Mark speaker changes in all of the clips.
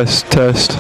Speaker 1: test, test.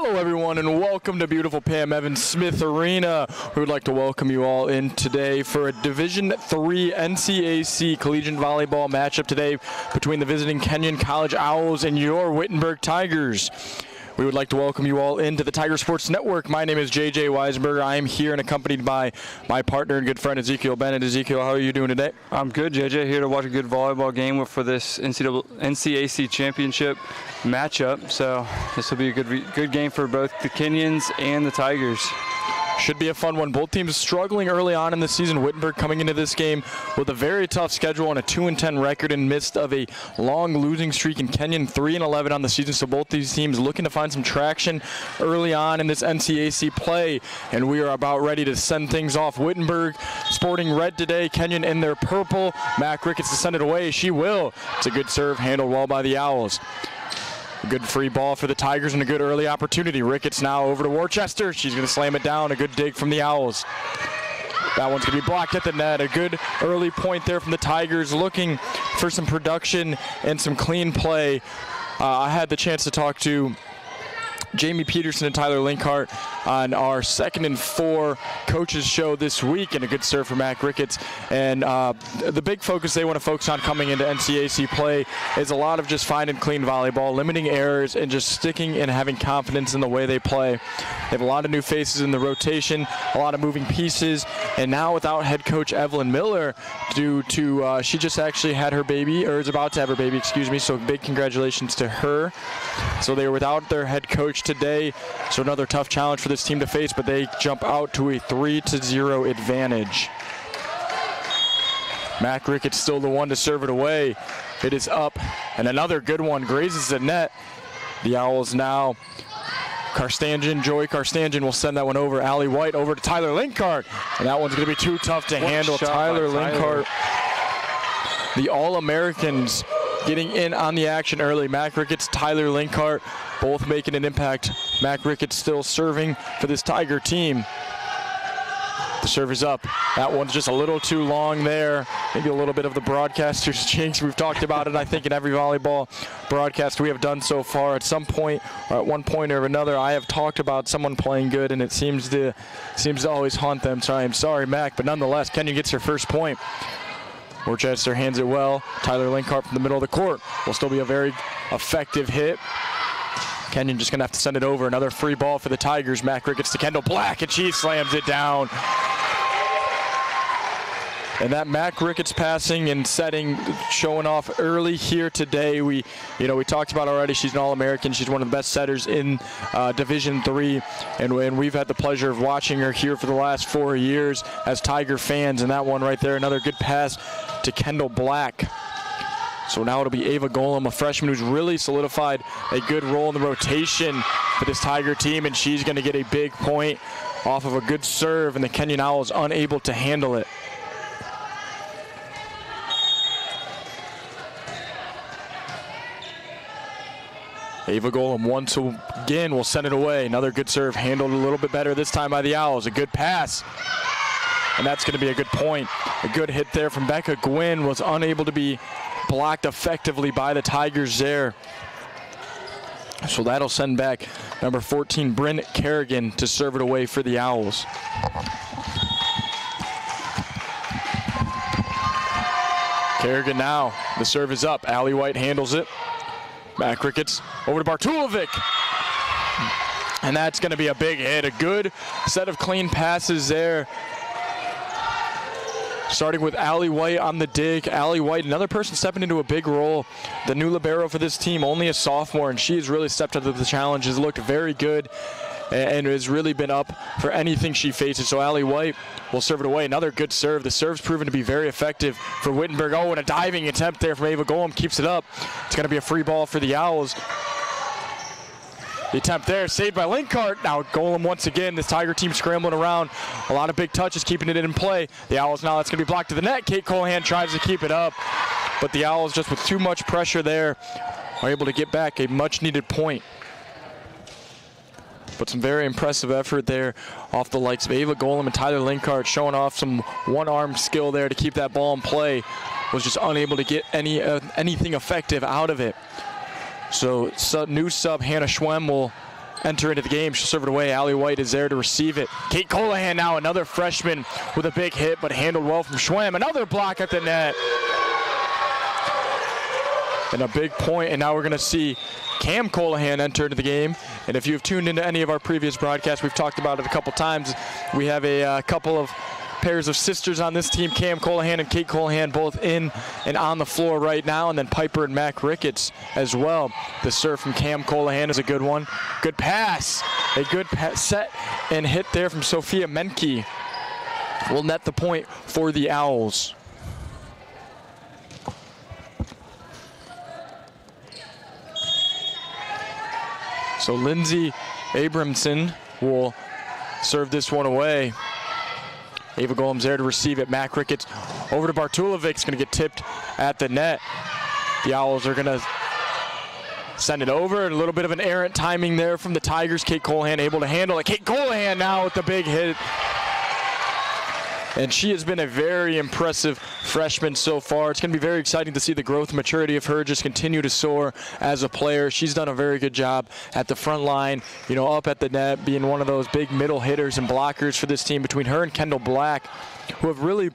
Speaker 1: Hello everyone and welcome to beautiful Pam Evans Smith Arena. We would like to welcome you all in today for a Division III NCAC collegiate volleyball matchup today between the visiting Kenyon College Owls and your Wittenberg Tigers. We would like to welcome you all into the Tiger Sports Network. My name is JJ Weisberger. I am here and accompanied by my partner and good friend Ezekiel Bennett. Ezekiel, how are you doing today?
Speaker 2: I'm good, JJ. Here to watch a good volleyball game for this NCAC championship matchup. So this will be a good game for both the Kenyons and the Tigers.
Speaker 1: Should be a fun one. Both teams struggling early on in the season. Wittenberg coming into this game with a very tough schedule and a 2-10 record in midst of a long losing streak, in Kenyon 3-11 on the season. So both these teams looking to find some traction early on in this NCAC play. And we are about ready to send things off. Wittenberg sporting red today, Kenyon in their purple. Mac Ricketts to send it away. She will. It's a good serve, handled well by the Owls. A good free ball for the Tigers and a good early opportunity. Ricketts now over to Worcester. She's going to slam it down. A good dig from the Owls. That one's going to be blocked at the net. A good early point there from the Tigers, looking for some production and some clean play. I had the chance to talk to Jamie Peterson and Tyler Linkhart on our 2nd and 4 coaches show this week, and a good serve for Mac Ricketts. And the big focus they want to focus on coming into NCAC play is a lot of just finding clean volleyball, limiting errors, and just sticking and having confidence in the way they play. They have a lot of new faces in the rotation, a lot of moving pieces, and now without head coach Evelyn Miller due to she just actually had her baby, or is about to have her baby, excuse me, so big congratulations to her. So they were without their head coach today, so another tough challenge for this team to face, but they jump out to a 3-0 advantage. Mac Ricketts still the one to serve it away. It is up, and another good one grazes the net. The Owls now, Joy Karstanjan will send that one over. Allie White over to Tyler Linkhart, and that one's going to be too tough to handle. Tyler Linkhart, the All-Americans, getting in on the action early. Mac Ricketts, Tyler Linkhart, both making an impact. Mac Ricketts still serving for this Tiger team. The serve is up. That one's just a little too long there. Maybe a little bit of the broadcaster's jinx. We've talked about it, I think, in every volleyball broadcast we have done so far. At some point, or at one point or another, I have talked about someone playing good, and it seems to always haunt them. So I'm sorry, Mac, but nonetheless, Kenyon gets her first point. Worcester hands it well. Tyler Linkhart from the middle of the court. Will still be a very effective hit. Kenyon just going to have to send it over. Another free ball for the Tigers. Mac Ricketts to Kendall Black, and she slams it down. And that Mac Ricketts passing and setting, showing off early here today. We talked about already, she's an All-American. She's one of the best setters in Division III, and we've had the pleasure of watching her here for the last 4 years as Tiger fans. And that one right there, another good pass to Kendall Black. So now it'll be Ava Golem, a freshman who's really solidified a good role in the rotation for this Tiger team, and she's going to get a big point off of a good serve, and the Kenyon Owls unable to handle it. Ava Golem once again will send it away. Another good serve, handled a little bit better this time by the Owls. A good pass, and that's going to be a good point. A good hit there from Becca Gwynn was unable to be blocked effectively by the Tigers there. So that'll send back number 14, Bryn Kerrigan, to serve it away for the Owls. Kerrigan now, the serve is up. Allie White handles it. Mac Ricketts over to Bartulovic. And that's going to be a big hit. A good set of clean passes there. Starting with Allie White on the dig. Allie White, another person stepping into a big role. The new libero for this team, only a sophomore, and she has really stepped up to the challenge, has looked very good, and has really been up for anything she faces. So Allie White will serve it away. Another good serve. The serve's proven to be very effective for Wittenberg. Oh, and a diving attempt there from Ava Golem keeps it up. It's going to be a free ball for the Owls. The attempt there, saved by Linkhart. Now Golem once again, this Tiger team scrambling around. A lot of big touches, keeping it in play. The Owls now, that's going to be blocked to the net. Kate Colahan tries to keep it up, but the Owls, just with too much pressure there, are able to get back a much-needed point. But some very impressive effort there off the likes of Ava Golem and Tyler Linkhart, showing off some one-arm skill there to keep that ball in play. Was just unable to get anything effective out of it. So new sub Hannah Schwem will enter into the game. She'll serve it away. Allie White is there to receive it. Kate Colahan now, another freshman with a big hit, but handled well from Schwem. Another block at the net. And a big point, and now we're going to see Cam Colahan enter into the game. And if you've tuned into any of our previous broadcasts, we've talked about it a couple times. We have a couple of pairs of sisters on this team, Cam Colahan and Kate Colahan, both in and on the floor right now, and then Piper and Mac Ricketts as well. The serve from Cam Colahan is a good one. Good pass. A good set and hit there from Sophia Menke will net the point for the Owls. So Lindsay Abramson will serve this one away. Ava Golem's there to receive it. Mac Ricketts over to Bartulovic's going to get tipped at the net. The Owls are going to send it over. A little bit of an errant timing there from the Tigers. Kate Colahan able to handle it. Kate Colahan now with the big hit. And she has been a very impressive freshman so far. It's going to be very exciting to see the growth and maturity of her just continue to soar as a player. She's done a very good job at the front line, you know, up at the net, being one of those big middle hitters and blockers for this team between her and Kendall Black, who have really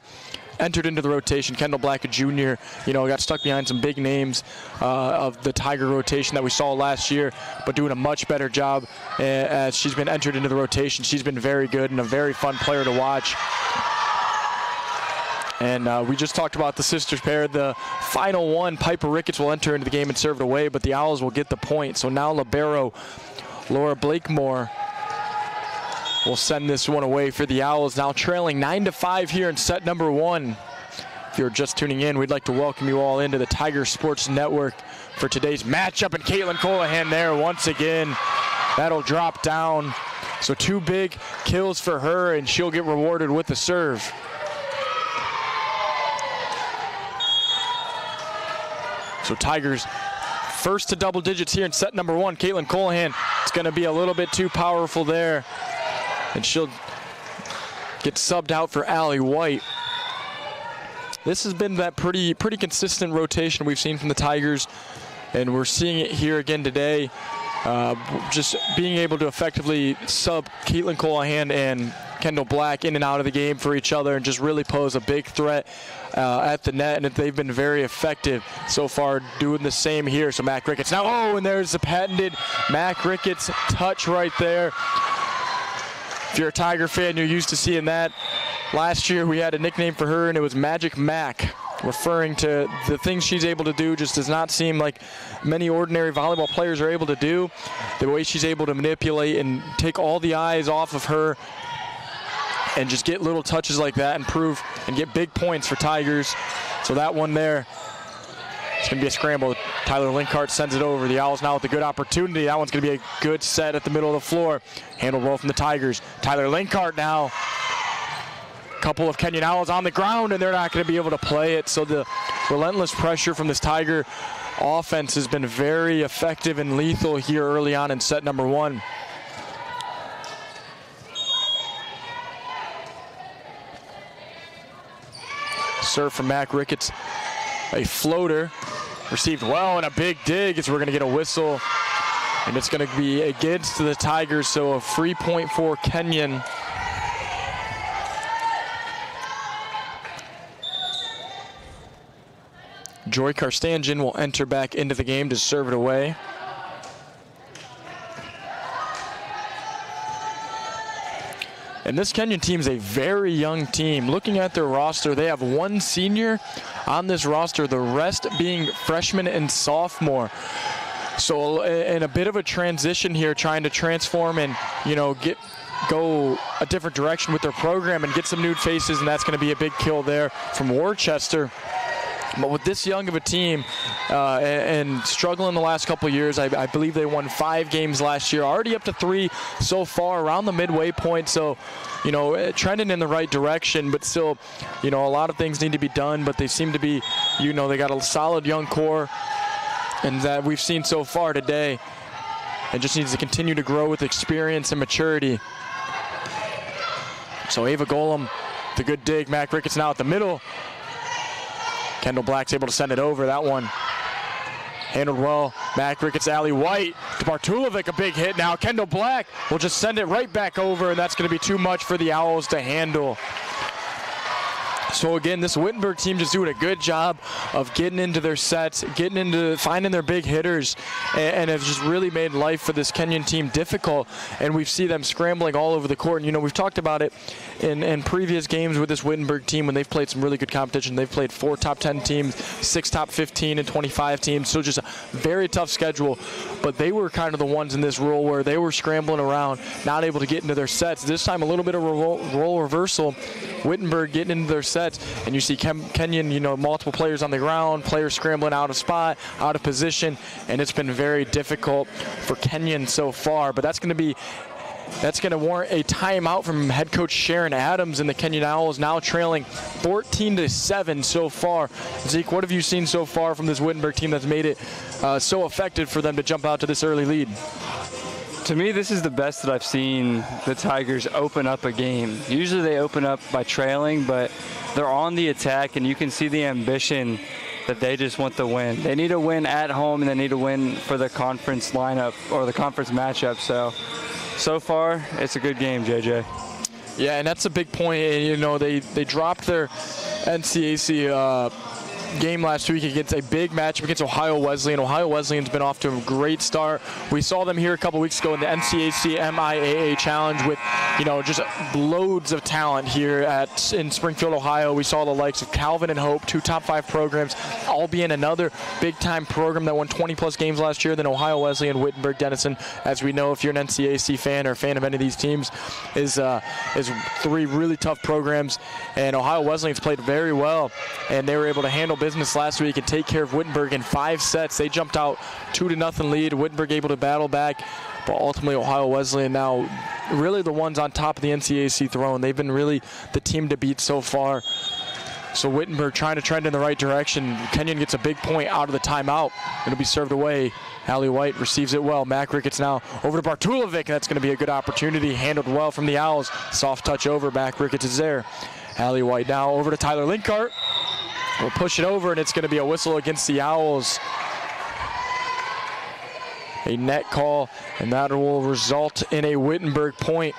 Speaker 1: entered into the rotation. Kendall Black, a junior, you know, got stuck behind some big names of the Tiger rotation that we saw last year, but doing a much better job as she's been entered into the rotation. She's been very good and a very fun player to watch. And we just talked about the sisters pair. The final one, Piper Ricketts will enter into the game and serve it away, but the Owls will get the point. So now libero Laura Blakemore will send this one away for the Owls, now trailing 9-5 here in set number one. If you're just tuning in, we'd like to welcome you all into the Tiger Sports Network for today's matchup. And Caitlin Colahan there once again. That'll drop down. So 2 big kills for her, and she'll get rewarded with the serve. So Tigers first to double digits here in set number one. Caitlin Colahan, it's going to be a little bit too powerful there. And she'll get subbed out for Allie White. This has been that pretty consistent rotation we've seen from the Tigers, and we're seeing it here again today. Just being able to effectively sub Caitlin Colahan and Kendall Black in and out of the game for each other and just really pose a big threat at the net, and they've been very effective so far doing the same here. So Mac Ricketts now, oh, and there's the patented Mac Ricketts touch right there. If you're a Tiger fan, you're used to seeing that. Last year we had a nickname for her, and it was Magic Mac, referring to the things she's able to do just does not seem like many ordinary volleyball players are able to do. The way she's able to manipulate and take all the eyes off of her and just get little touches like that and prove and get big points for Tigers. So that one there, it's going to be a scramble. Tyler Linkhart sends it over. The Owls now with a good opportunity. That one's going to be a good set at the middle of the floor. Handled well from the Tigers. Tyler Linkhart now. Couple of Kenyon Owls on the ground, and they're not going to be able to play it. So the relentless pressure from this Tiger offense has been very effective and lethal here early on in set number one. Serve from Mac Ricketts, a floater, received well, and a big dig as we're going to get a whistle, and it's going to be against the Tigers, so a free point for Kenyon. Joy Karstanjian will enter back into the game to serve it away. And this Kenyon team is a very young team. Looking at their roster, they have 1 senior on this roster, the rest being freshmen and sophomore. So in a bit of a transition here, trying to transform and, you know, go a different direction with their program and get some new faces, and that's going to be a big kill there from Worcester. But with this young of a team and struggling the last couple of years, I believe they won 5 games last year, already up to 3 so far around the midway point. So, you know, trending in the right direction, but still, you know, a lot of things need to be done. But they seem to be, you know, they got a solid young core, and that we've seen so far today. It just needs to continue to grow with experience and maturity. So Ava Golem, the good dig. Mac Ricketts now at the middle. Kendall Black's able to send it over. That one Handled well. Mac Ricketts, Allie White to Bartulovic, a big hit now. Kendall Black will just send it right back over, and that's going to be too much for the Owls to handle. So again, this Wittenberg team just doing a good job of getting into their sets, finding their big hitters, and have just really made life for this Kenyon team difficult. And we see them scrambling all over the court. And, you know, we've talked about it in previous games with this Wittenberg team when they've played some really good competition. They've played 4 top 10 teams, 6 top 15, and 25 teams. So just a very tough schedule. But they were kind of the ones in this role where they were scrambling around, not able to get into their sets. This time a little bit of role reversal. Wittenberg getting into their sets. And you see Kenyon, you know, multiple players on the ground, players scrambling out of spot, out of position, and it's been very difficult for Kenyon so far. But that's going to warrant a timeout from head coach Sharon Adams, and the Kenyon Owls now trailing 14-7 so far. Zeke, what have you seen so far from this Wittenberg team that's made it so effective for them to jump out to this early lead?
Speaker 2: To me, this is the best that I've seen the Tigers open up a game. Usually they open up by trailing, but they're on the attack, and you can see the ambition that they just want to win. They need to win at home, and they need to win for the conference lineup or the conference matchup. So far, it's a good game, JJ.
Speaker 1: Yeah, and that's a big point. You know, they dropped their NCAC game last week against a big matchup against Ohio Wesleyan. Ohio Wesleyan's been off to a great start. We saw them here a couple weeks ago in the NCAC MIAA Challenge with, you know, just loads of talent here in Springfield, Ohio. We saw the likes of Calvin and Hope, 2 top 5 programs, all being another big-time program that won 20-plus games last year. Then Ohio Wesleyan, Wittenberg, Denison, as we know, if you're an NCAC fan or a fan of any of these teams, is 3 really tough programs. And Ohio Wesleyan's played very well, and they were able to handle business last week and take care of Wittenberg in 5 sets. They jumped out 2-0 lead. Wittenberg able to battle back, but ultimately Ohio Wesleyan now really the ones on top of the NCAC throne. They've been really the team to beat so far. So Wittenberg trying to trend in the right direction. Kenyon gets a big point out of the timeout. It'll be served away. Allie White receives it well. Mac Ricketts now over to Bartulovic, and that's going to be a good opportunity. Handled well from the Owls. Soft touch over. Mac Ricketts is there. Allie White now over to Tyler Linkart. We'll push it over, and it's going to be a whistle against the Owls. A net call, and that will result in a Wittenberg point.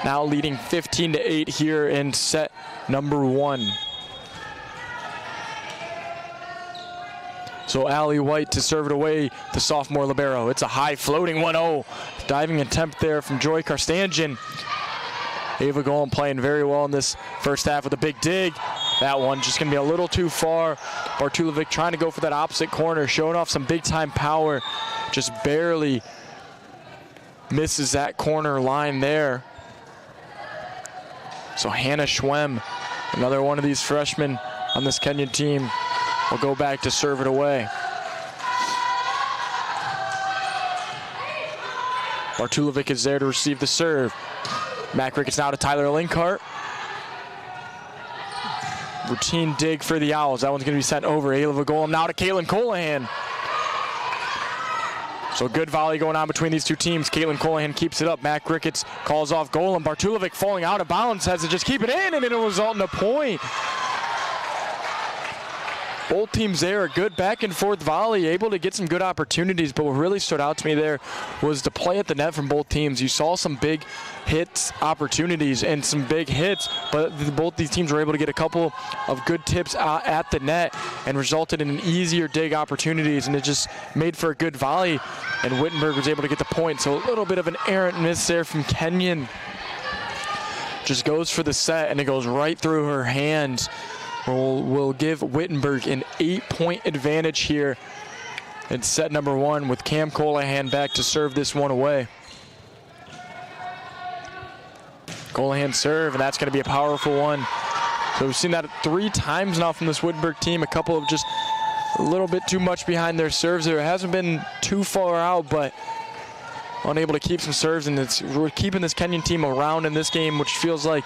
Speaker 1: Now leading 15-8 here in set number 1. So Allie White to serve it away to sophomore libero. It's a high floating 1-0. Diving attempt there from Joy Karstanjian. Ava Golem playing very well in this first half with a big dig. That one just going to be a little too far. Bartulovic trying to go for that opposite corner, showing off some big-time power. Just barely misses that corner line there. So Hannah Schwem, another one of these freshmen on this Kenyon team, will go back to serve it away. Bartulovic is there to receive the serve. Mac Ricketts now to Tyler Linkart. Routine dig for the Owls. That one's going to be sent over. Ayla Golem now to Caitlin Colahan. So good volley going on between these two teams. Caitlin Colahan keeps it up. Mac Ricketts calls off Golem. Bartulovic falling out of bounds, has to just keep it in, and it'll result in a point. Both teams there, a good back and forth volley, able to get some good opportunities, but what really stood out to me there was the play at the net from both teams. You saw some big hits, opportunities, and some big hits, but both these teams were able to get a couple of good tips at the net and resulted in an easier dig opportunities, and it just made for a good volley, and Wittenberg was able to get the point. So a little bit of an errant miss there from Kenyon. Just goes for the set, and it goes right through her hands. Will give Wittenberg an 8-point advantage here in set number 1 with Cam Colahan back to serve this one away. Colahan serve, and that's going to be a powerful one. So we've seen that 3 times now from this Wittenberg team. A couple of just a little bit too much behind their serves there. It hasn't been too far out, but unable to keep some serves, and we're keeping this Kenyon team around in this game, which feels like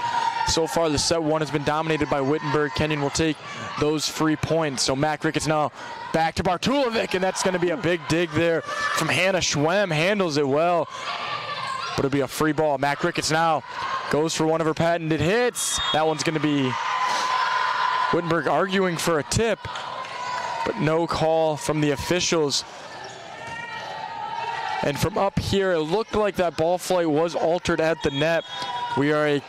Speaker 1: so far the set 1 has been dominated by Wittenberg. Kenyon will take those free points. So Mac Ricketts now back to Bartulovic, and that's going to be a big dig there from Hannah Schwem. Handles it well, but it'll be a free ball. Mac Ricketts now goes for one of her patented hits. That one's going to be Wittenberg arguing for a tip. but no call from the officials. And from up here, it looked like that ball flight was altered at the net. We are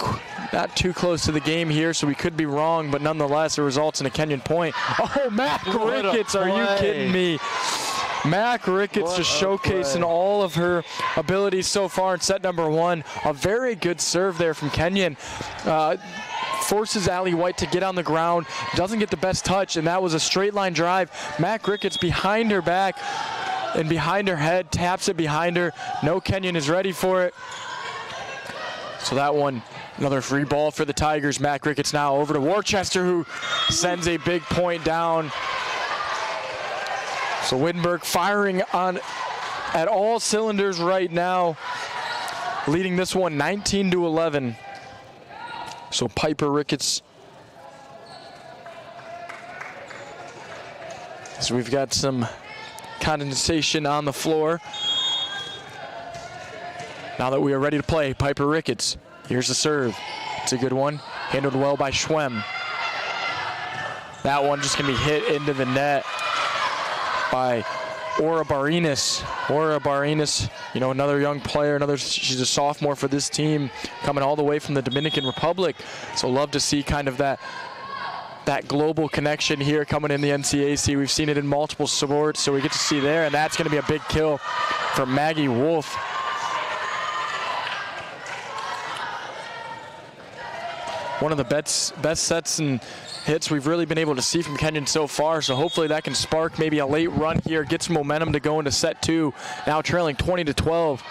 Speaker 1: not too close to the game here, so we could be wrong, but nonetheless, it results in a Kenyon point. Oh, Mac Ricketts, are you kidding me? Mac Ricketts just showcasing all of her abilities so far in set number 1. A very good serve there from Kenyon. Forces Allie White to get on the ground, doesn't get the best touch, and that was a straight line drive. Mac Ricketts behind her back and behind her head, taps it behind her. No Kenyon is ready for it. So that one, another free ball for the Tigers. Mac Ricketts now over to Worcester, who sends a big point down. So Wittenberg firing on at all cylinders right now, leading this one 19-11. So Piper Ricketts. So we've got some condensation on the floor. Now that we are ready to play, Piper Ricketts. Here's the serve. It's a good one. Handled well by Schwem. That one just gonna be hit into the net by Ora Barinas. Ora Barinas, you know, another young player, she's a sophomore for this team, coming all the way from the Dominican Republic. So love to see kind of that global connection here coming in the NCAC. We've seen it in multiple sports, so we get to see there, and that's gonna be a big kill for Maggie Wolf. One of the best sets and hits we've really been able to see from Kenyon so far, so hopefully that can spark maybe a late run here, get some momentum to go into set 2, now trailing 20-12.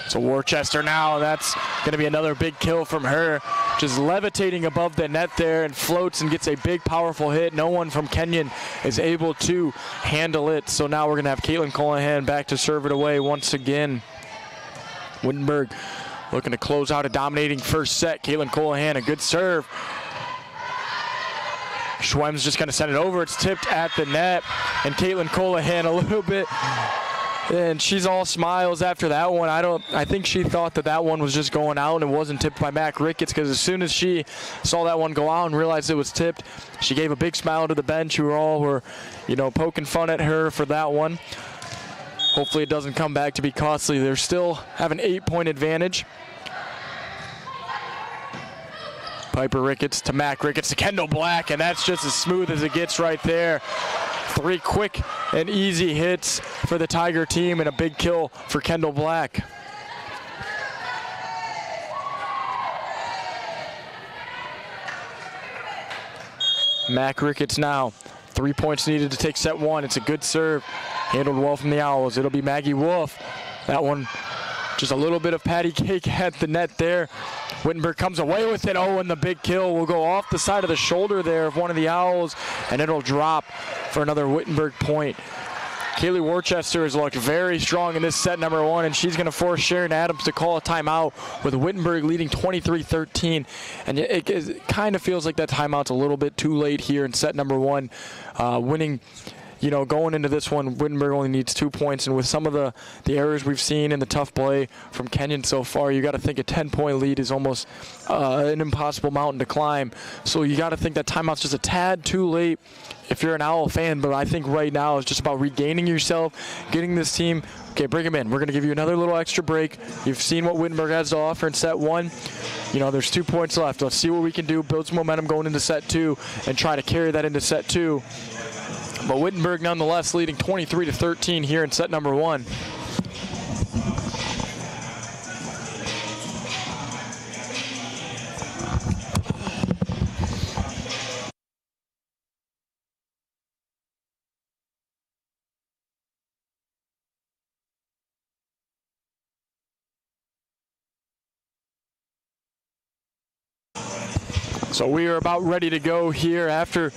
Speaker 1: So Worcester now, that's gonna be another big kill from her, just levitating above the net there and floats and gets a big powerful hit. No one from Kenyon is able to handle it, so now we're gonna have Caitlin Colohan back to serve it away once again. Wittenberg looking to close out a dominating first set. Caitlin Colohan, a good serve. Schwem's just going to send it over. It's tipped at the net. And Caitlin Colohan a little bit, and she's all smiles after that one. I think she thought that one was just going out and it wasn't tipped by Mac Ricketts, because as soon as she saw that one go out and realized it was tipped, she gave a big smile to the bench, who were poking fun at her for that one. Hopefully it doesn't come back to be costly. They still have an 8-point advantage. Piper Ricketts to Mac Ricketts to Kendall Black, and that's just as smooth as it gets right there. 3 quick and easy hits for the Tiger team and a big kill for Kendall Black. Mac Ricketts now. 3 points needed to take set 1. It's a good serve. Handled well from the Owls. It'll be Maggie Wolf. That one, just a little bit of patty cake at the net there. Wittenberg comes away with it. Oh, and the big kill will go off the side of the shoulder there of one of the Owls, and it'll drop for another Wittenberg point. Kaylee Worcester has looked very strong in this set number 1, and she's going to force Sharon Adams to call a timeout, with Wittenberg leading 23-13. And it kind of feels like that timeout's a little bit too late here in set number 1. Winning, going into this one, Wittenberg only needs 2 points, and with some of the errors we've seen in the tough play from Kenyon so far, you got to think a 10-point lead is almost an impossible mountain to climb. So you got to think that timeout's just a tad too late if you're an Owl fan, but I think right now it's just about regaining yourself, getting this team, okay, bring them in. We're going to give you another little extra break. You've seen what Wittenberg has to offer in set 1. There's 2 points left. Let's see what we can do, build some momentum going into set 2, and try to carry that into set 2. But Wittenberg nonetheless leading 23-13 here in set number 1. So we are about ready to go here after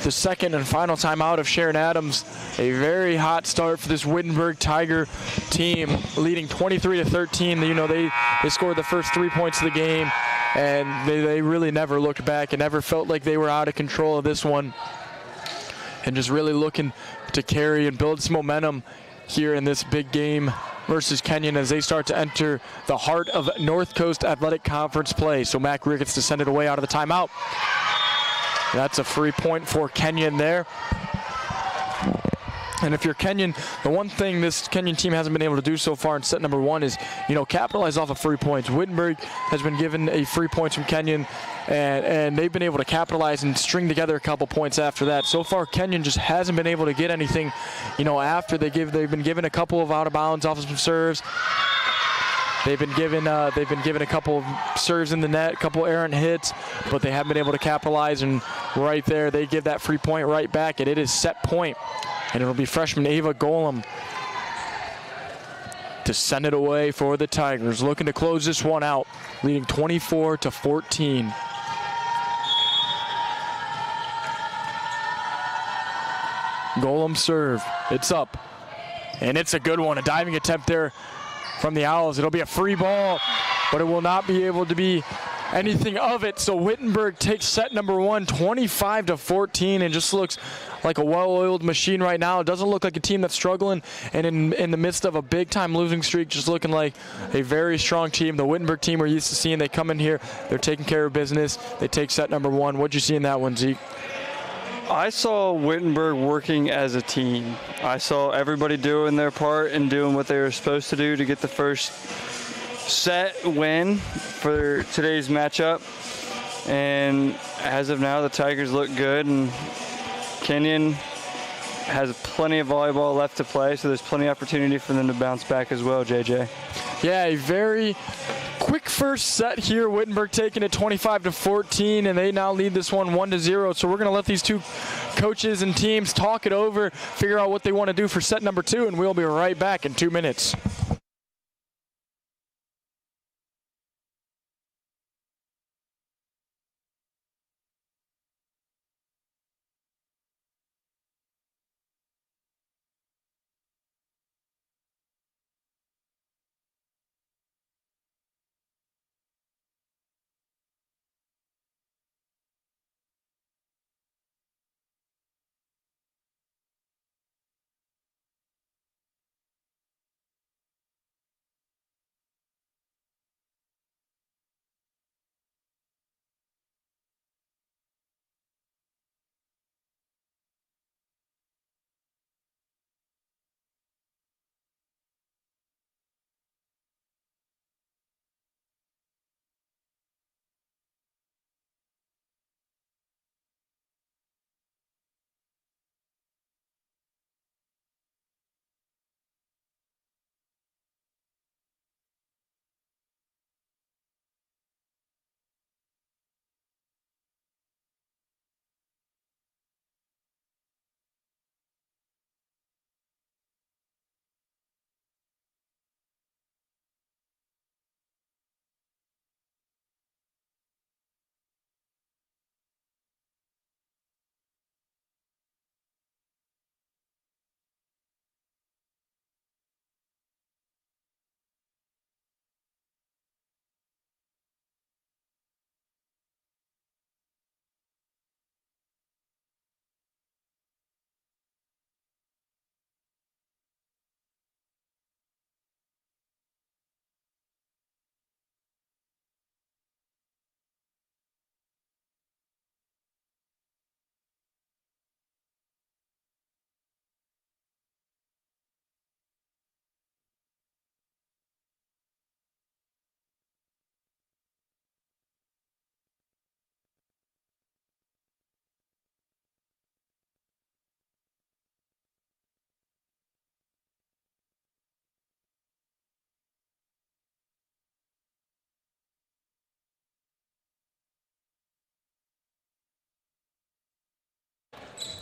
Speaker 1: the second and final timeout of Sharon Adams. A very hot start for this Wittenberg Tiger team, leading 23-13. They scored the first 3 points of the game, and they really never looked back and never felt like they were out of control of this one, and just really looking to carry and build some momentum here in this big game versus Kenyon as they start to enter the heart of North Coast Athletic Conference play. So Mac Ricketts to send it away out of the timeout. That's a free point for Kenyon there. And if you're Kenyon, the one thing this Kenyon team hasn't been able to do so far in set number 1 is, capitalize off of free points. Wittenberg has been given a free points from Kenyon, and they've been able to capitalize and string together a couple points after that. So far, Kenyon just hasn't been able to get anything, after they've been given a couple of out of bounds off of some serves. They've been given a couple of serves in the net, a couple errant hits, but they haven't been able to capitalize. And right there, they give that free point right back, and it is set point. And it'll be freshman Ava Golem to send it away for the Tigers, looking to close this one out, leading 24-14. Golem serve, it's up, and it's a good one. A diving attempt there from the Owls. It'll be a free ball, but it will not be able to be anything of it. So Wittenberg takes set number 1, 25-14, and just looks like a well-oiled machine right now. It doesn't look like a team that's struggling, and in the midst of a big-time losing streak, just looking like a very strong team. The Wittenberg team we're used to seeing, they come in here, they're taking care of business. They take set number 1. What'd you see in that one, Zeke?
Speaker 2: I saw Wittenberg working as a team. I saw everybody doing their part and doing what they were supposed to do to get the first set win for today's matchup. And as of now, the Tigers look good, and Kenyon has plenty of volleyball left to play, so there's plenty of opportunity for them to bounce back as well, JJ.
Speaker 1: Yeah, a very quick first set here. Wittenberg taking it 25-14, and they now lead this one 1-0. So we're going to let these two coaches and teams talk it over, figure out what they want to do for set number 2, and we'll be right back in 2 minutes.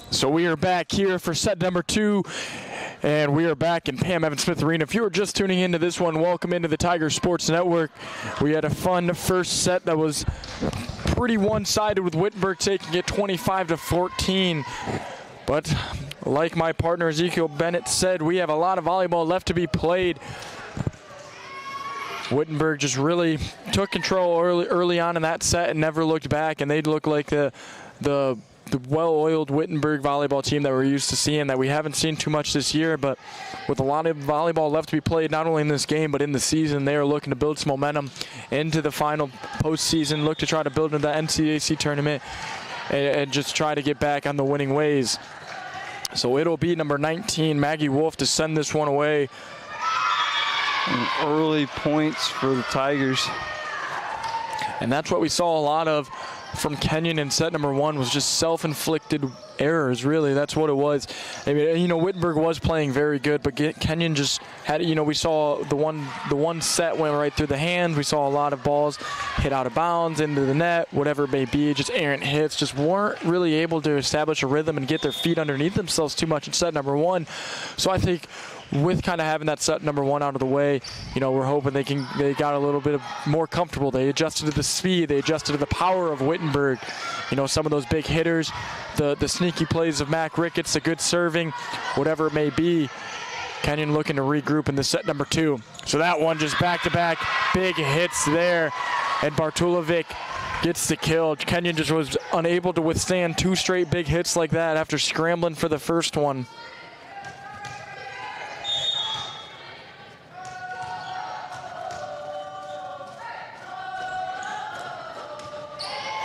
Speaker 1: So we are back here for set number 2, and we are back in Pam Evans Smith Arena. If you were just tuning into this one, welcome into the Tiger Sports Network. We had a fun first set that was pretty one-sided with Wittenberg taking it 25-14. But like my partner Ezekiel Bennett said, we have a lot of volleyball left to be played. Wittenberg just really took control early on in that set and never looked back, and they look like the well-oiled Wittenberg volleyball team that we're used to seeing, that we haven't seen too much this year. But with a lot of volleyball left to be played, not only in this game but in the season, they are looking to build some momentum into the final postseason, look to try to build into the NCAC tournament. and just try to get back on the winning ways. So it'll be number 19, Maggie Wolf, to send this one away.
Speaker 2: And early points for the Tigers.
Speaker 1: And that's what we saw a lot of from Kenyon in set number 1, was just self-inflicted errors, really. That's what it was. I mean, Wittenberg was playing very good, but Kenyon just had, we saw the one set went right through the hands. We saw a lot of balls hit out of bounds, into the net, whatever it may be, just errant hits, just weren't really able to establish a rhythm and get their feet underneath themselves too much in set number 1. So I think with kind of having that set number 1 out of the way, we're hoping they got a little bit more comfortable. They adjusted to the speed, they adjusted to the power of Wittenberg. Some of those big hitters, the sneaky plays of Mac Ricketts, the good serving, whatever it may be. Kenyon looking to regroup in the set number 2. So that one just back-to-back big hits there, and Bartulovic gets the kill. Kenyon just was unable to withstand 2 straight big hits like that after scrambling for the first one.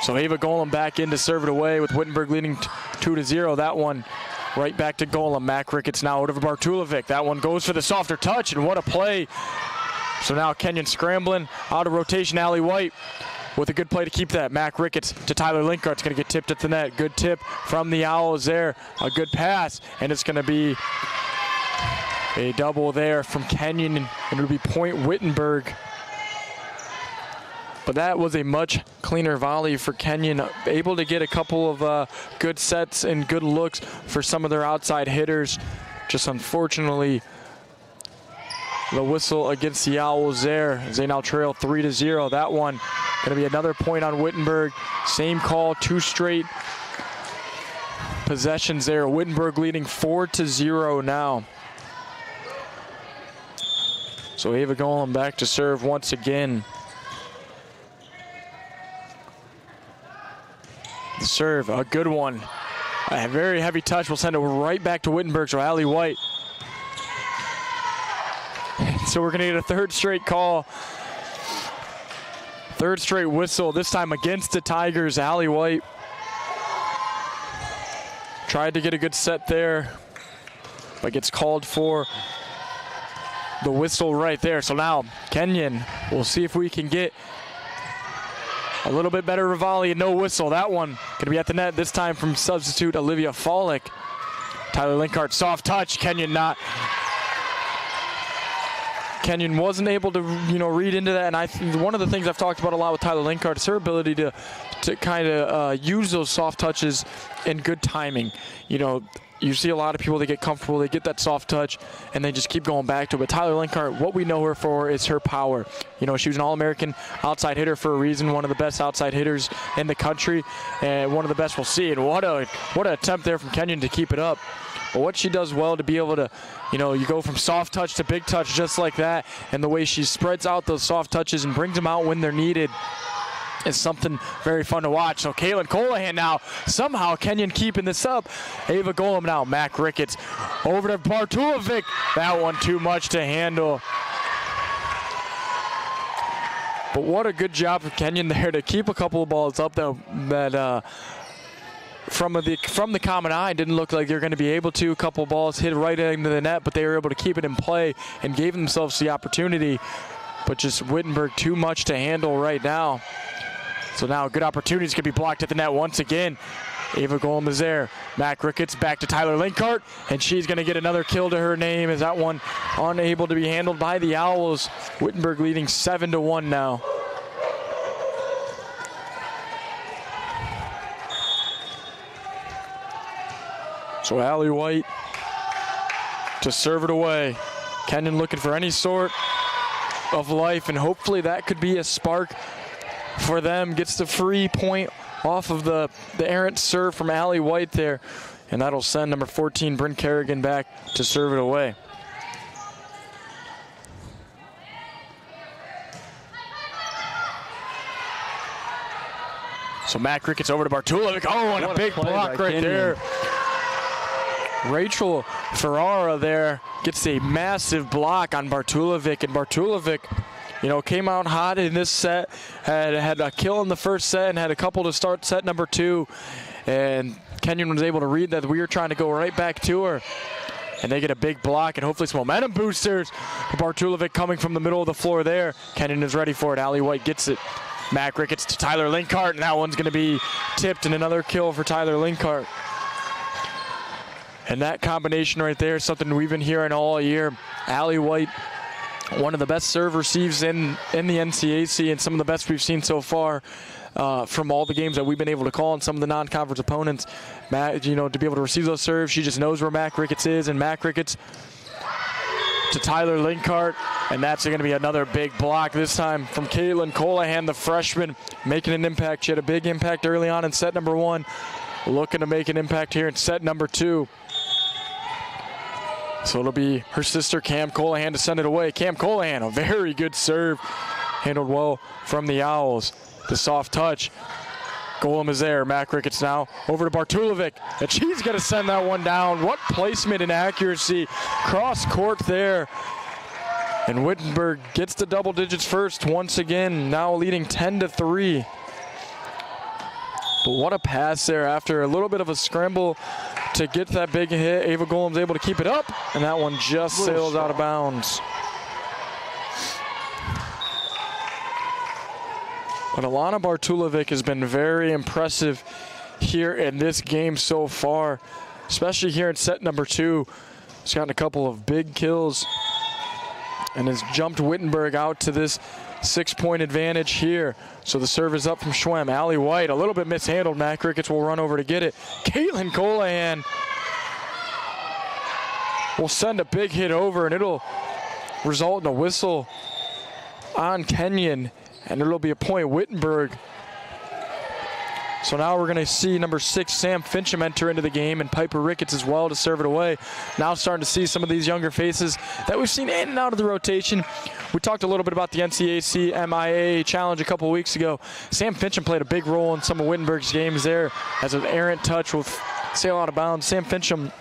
Speaker 1: So Ava Golem back in to serve it away with Wittenberg leading 2-0. That one right back to Golem. Mac Ricketts now over Bartulovic. That one goes for the softer touch, and what a play. So now Kenyon scrambling out of rotation. Allie White with a good play to keep that. Mac Ricketts to Tyler Linkart. It's going to get tipped at the net. Good tip from the Owls there. A good pass, and it's going to be a double there from Kenyon, and it'll be point Wittenberg. But that was a much cleaner volley for Kenyon, able to get a couple of good sets and good looks for some of their outside hitters. Just unfortunately, the whistle against the Owls there as they now trail 3-0. That one going to be another point on Wittenberg. Same call, 2 straight possessions there. Wittenberg leading 4-0 now. So Ava Golem back to serve once again. The serve, a good one. A very heavy touch. We'll send it right back to Wittenberg. So Allie White. So we're going to get a 3rd straight call. 3rd straight whistle, this time against the Tigers. Allie White tried to get a good set there, but gets called for the whistle right there. So now Kenyon, we'll see if we can get a little bit better volley and no whistle. That one going to be at the net, this time from substitute Olivia Follick. Tyler Linkart, soft touch. Kenyon not. Kenyon wasn't able to, read into that. And one of the things I've talked about a lot with Tyler Linkart is her ability to kind of use those soft touches in good timing. You see a lot of people, they get comfortable, they get that soft touch, and they just keep going back to it. But Tyler Linkart, what we know her for is her power. She was an All-American outside hitter for a reason, one of the best outside hitters in the country, and one of the best we'll see. And what an attempt there from Kenyon to keep it up. But what she does well to be able to, you go from soft touch to big touch just like that, and the way she spreads out those soft touches and brings them out when they're needed is something very fun to watch. So Caitlin Colahan now, somehow Kenyon keeping this up. Ava Golem now, Mac Ricketts over to Bartulovic. That one too much to handle. But what a good job of Kenyon there to keep a couple of balls up that from the common eye didn't look like they're going to be able to. A couple of balls hit right into the net, but they were able to keep it in play and gave themselves the opportunity. But just Wittenberg too much to handle right now. So now good opportunities could be blocked at the net once again. Ava Golem is there. Mac Ricketts back to Tyler Linkart, and she's going to get another kill to her name as that one unable to be handled by the Owls. Wittenberg leading 7-1 now. So Allie White to serve it away. Kenyon looking for any sort of life, and hopefully that could be a spark for them. Gets the free point off of the errant serve from Allie White there, and that'll send number 14 Bryn Kerrigan back to serve it away. So Mac Ricketts over to Bartulovic. Oh, and a big block right there. Rachel Ferrara there gets a massive block on Bartulovic, and Bartulovic, came out hot in this set, had a kill in the first set and had a couple to start set number 2, And Kenyon was able to read that we were trying to go right back to her. And they get a big block and hopefully some momentum boosters. Bartulovic coming from the middle of the floor there. Kenyon is ready for it. Allie White gets it. Mac Ricketts to Tyler Linkart, and that one's going to be tipped, and another kill for Tyler Linkart. And that combination right there is something we've been hearing all year. Allie White, one of the best serve receives in the NCAC and some of the best we've seen so far from all the games that we've been able to call and some of the non-conference opponents. Matt, to be able to receive those serves, she just knows where Mac Ricketts is, and Mac Ricketts to Tyler Linkart, and that's going to be another big block, this time from Caitlin Colahan, the freshman, making an impact. She had a big impact early on in set number 1, looking to make an impact here in set number 2. So it'll be her sister Cam Colahan to send it away. Cam Colahan, a very good serve, handled well from the Owls. The soft touch. Golem is there. Mac Ricketts now over to Bartulovic, and she's going to send that one down. What placement and accuracy. Cross court there. And Wittenberg gets to double digits first once again, now leading 10-3. But what a pass there after a little bit of a scramble to get that big hit. Ava Golem's able to keep it up, and that one just sails out of bounds. But Alana Bartulovic has been very impressive here in this game so far, especially here in set number 2. She's gotten a couple of big kills and has jumped Wittenberg out to this 6-point advantage here. So the serve is up from Schwem. Allie White, a little bit mishandled. Mac Ricketts will run over to get it. Caitlin Colahan will send a big hit over, and it'll result in a whistle on Kenyon. And it'll be a point Wittenberg. So now we're going to see number 6, Sam Fincham, enter into the game, and Piper Ricketts as well to serve it away. Now starting to see some of these younger faces that we've seen in and out of the rotation. We talked a little bit about the NCAC MIA Challenge a couple weeks ago. Sam Fincham played a big role in some of Wittenberg's games there as an errant touch will sail out of bounds. Sam Fincham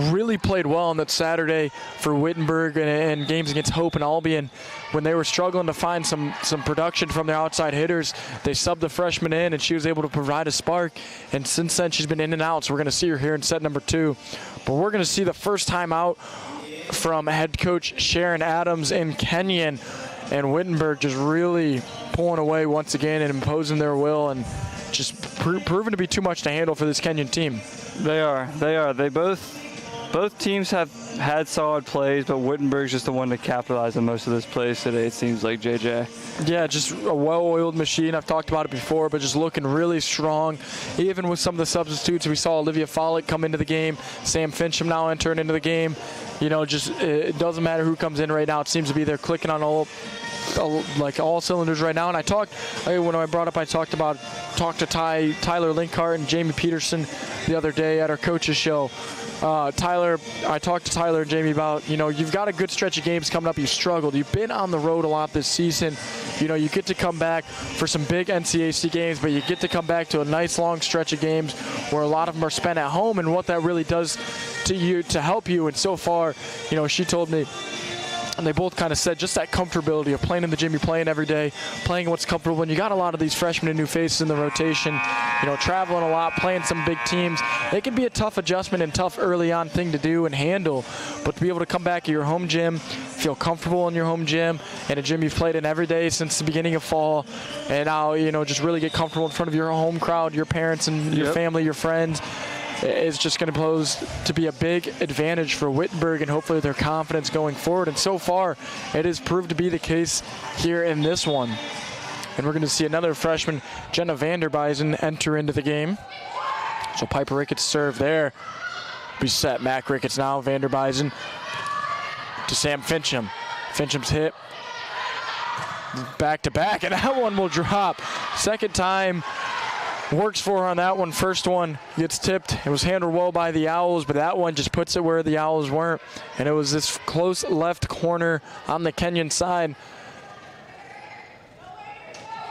Speaker 1: really played well on that Saturday for Wittenberg and games against Hope and Albion. When they were struggling to find some production from their outside hitters, they subbed the freshman in, and she was able to provide a spark. And since then, she's been in and out, so we're going to see her here in set number 2. But we're going to see the first time out from head coach Sharon Adams in Kenyon, and Wittenberg just really pulling away once again and imposing their will, and just proving to be too much to handle for this Kenyon team.
Speaker 2: They are. They both teams have had solid plays, but Wittenberg's just the one to capitalize on most of this plays today, it seems like, JJ. Yeah, just a well-oiled machine. I've talked about it before, but just looking really strong. Even with some of the substitutes, we saw Olivia Follett come into the game. Sam Fincham now entering into the game. It doesn't matter who comes in right now. It seems to be they're clicking on all cylinders right now. And I talked to Tyler Linkart and Jamie Peterson the other day at our coaches show. I talked to Tyler and Jamie about, you've got a good stretch of games coming up. You struggled. You've been on the road a lot this season. You get to come back for some big NCAC games, but you get to come back to a nice long stretch of games where a lot of them are spent at home, and what that really does to you to help you. And so far, she told me, and they both kind of said just that comfortability of playing in the gym, you're playing every day, playing what's comfortable. And you got a lot of these freshmen and new faces in the rotation, traveling a lot, playing some big teams. It can be a tough adjustment and tough early on thing to do and handle. But to be able to come back to your home gym, feel comfortable in your home gym, and a gym you've played in every day since the beginning of fall, and now, just really get comfortable in front of your home crowd, your parents and your family, your friends, is just going to pose to be a big advantage for Wittenberg and hopefully their confidence going forward. And so far, it has proved to be the case here in this one. And we're going to see another freshman, Jenna Vanderbeisen, enter into the game. So Piper Ricketts serve there. Be set. Mac Ricketts now. Vanderbeisen to Sam Fincham. Fincham's hit. Back to back, and that one will drop. Second time. Works for her on that one. First one gets tipped. It was handled well by the Owls, but that one just puts it where the Owls weren't. And it was this close left corner on the Kenyon side.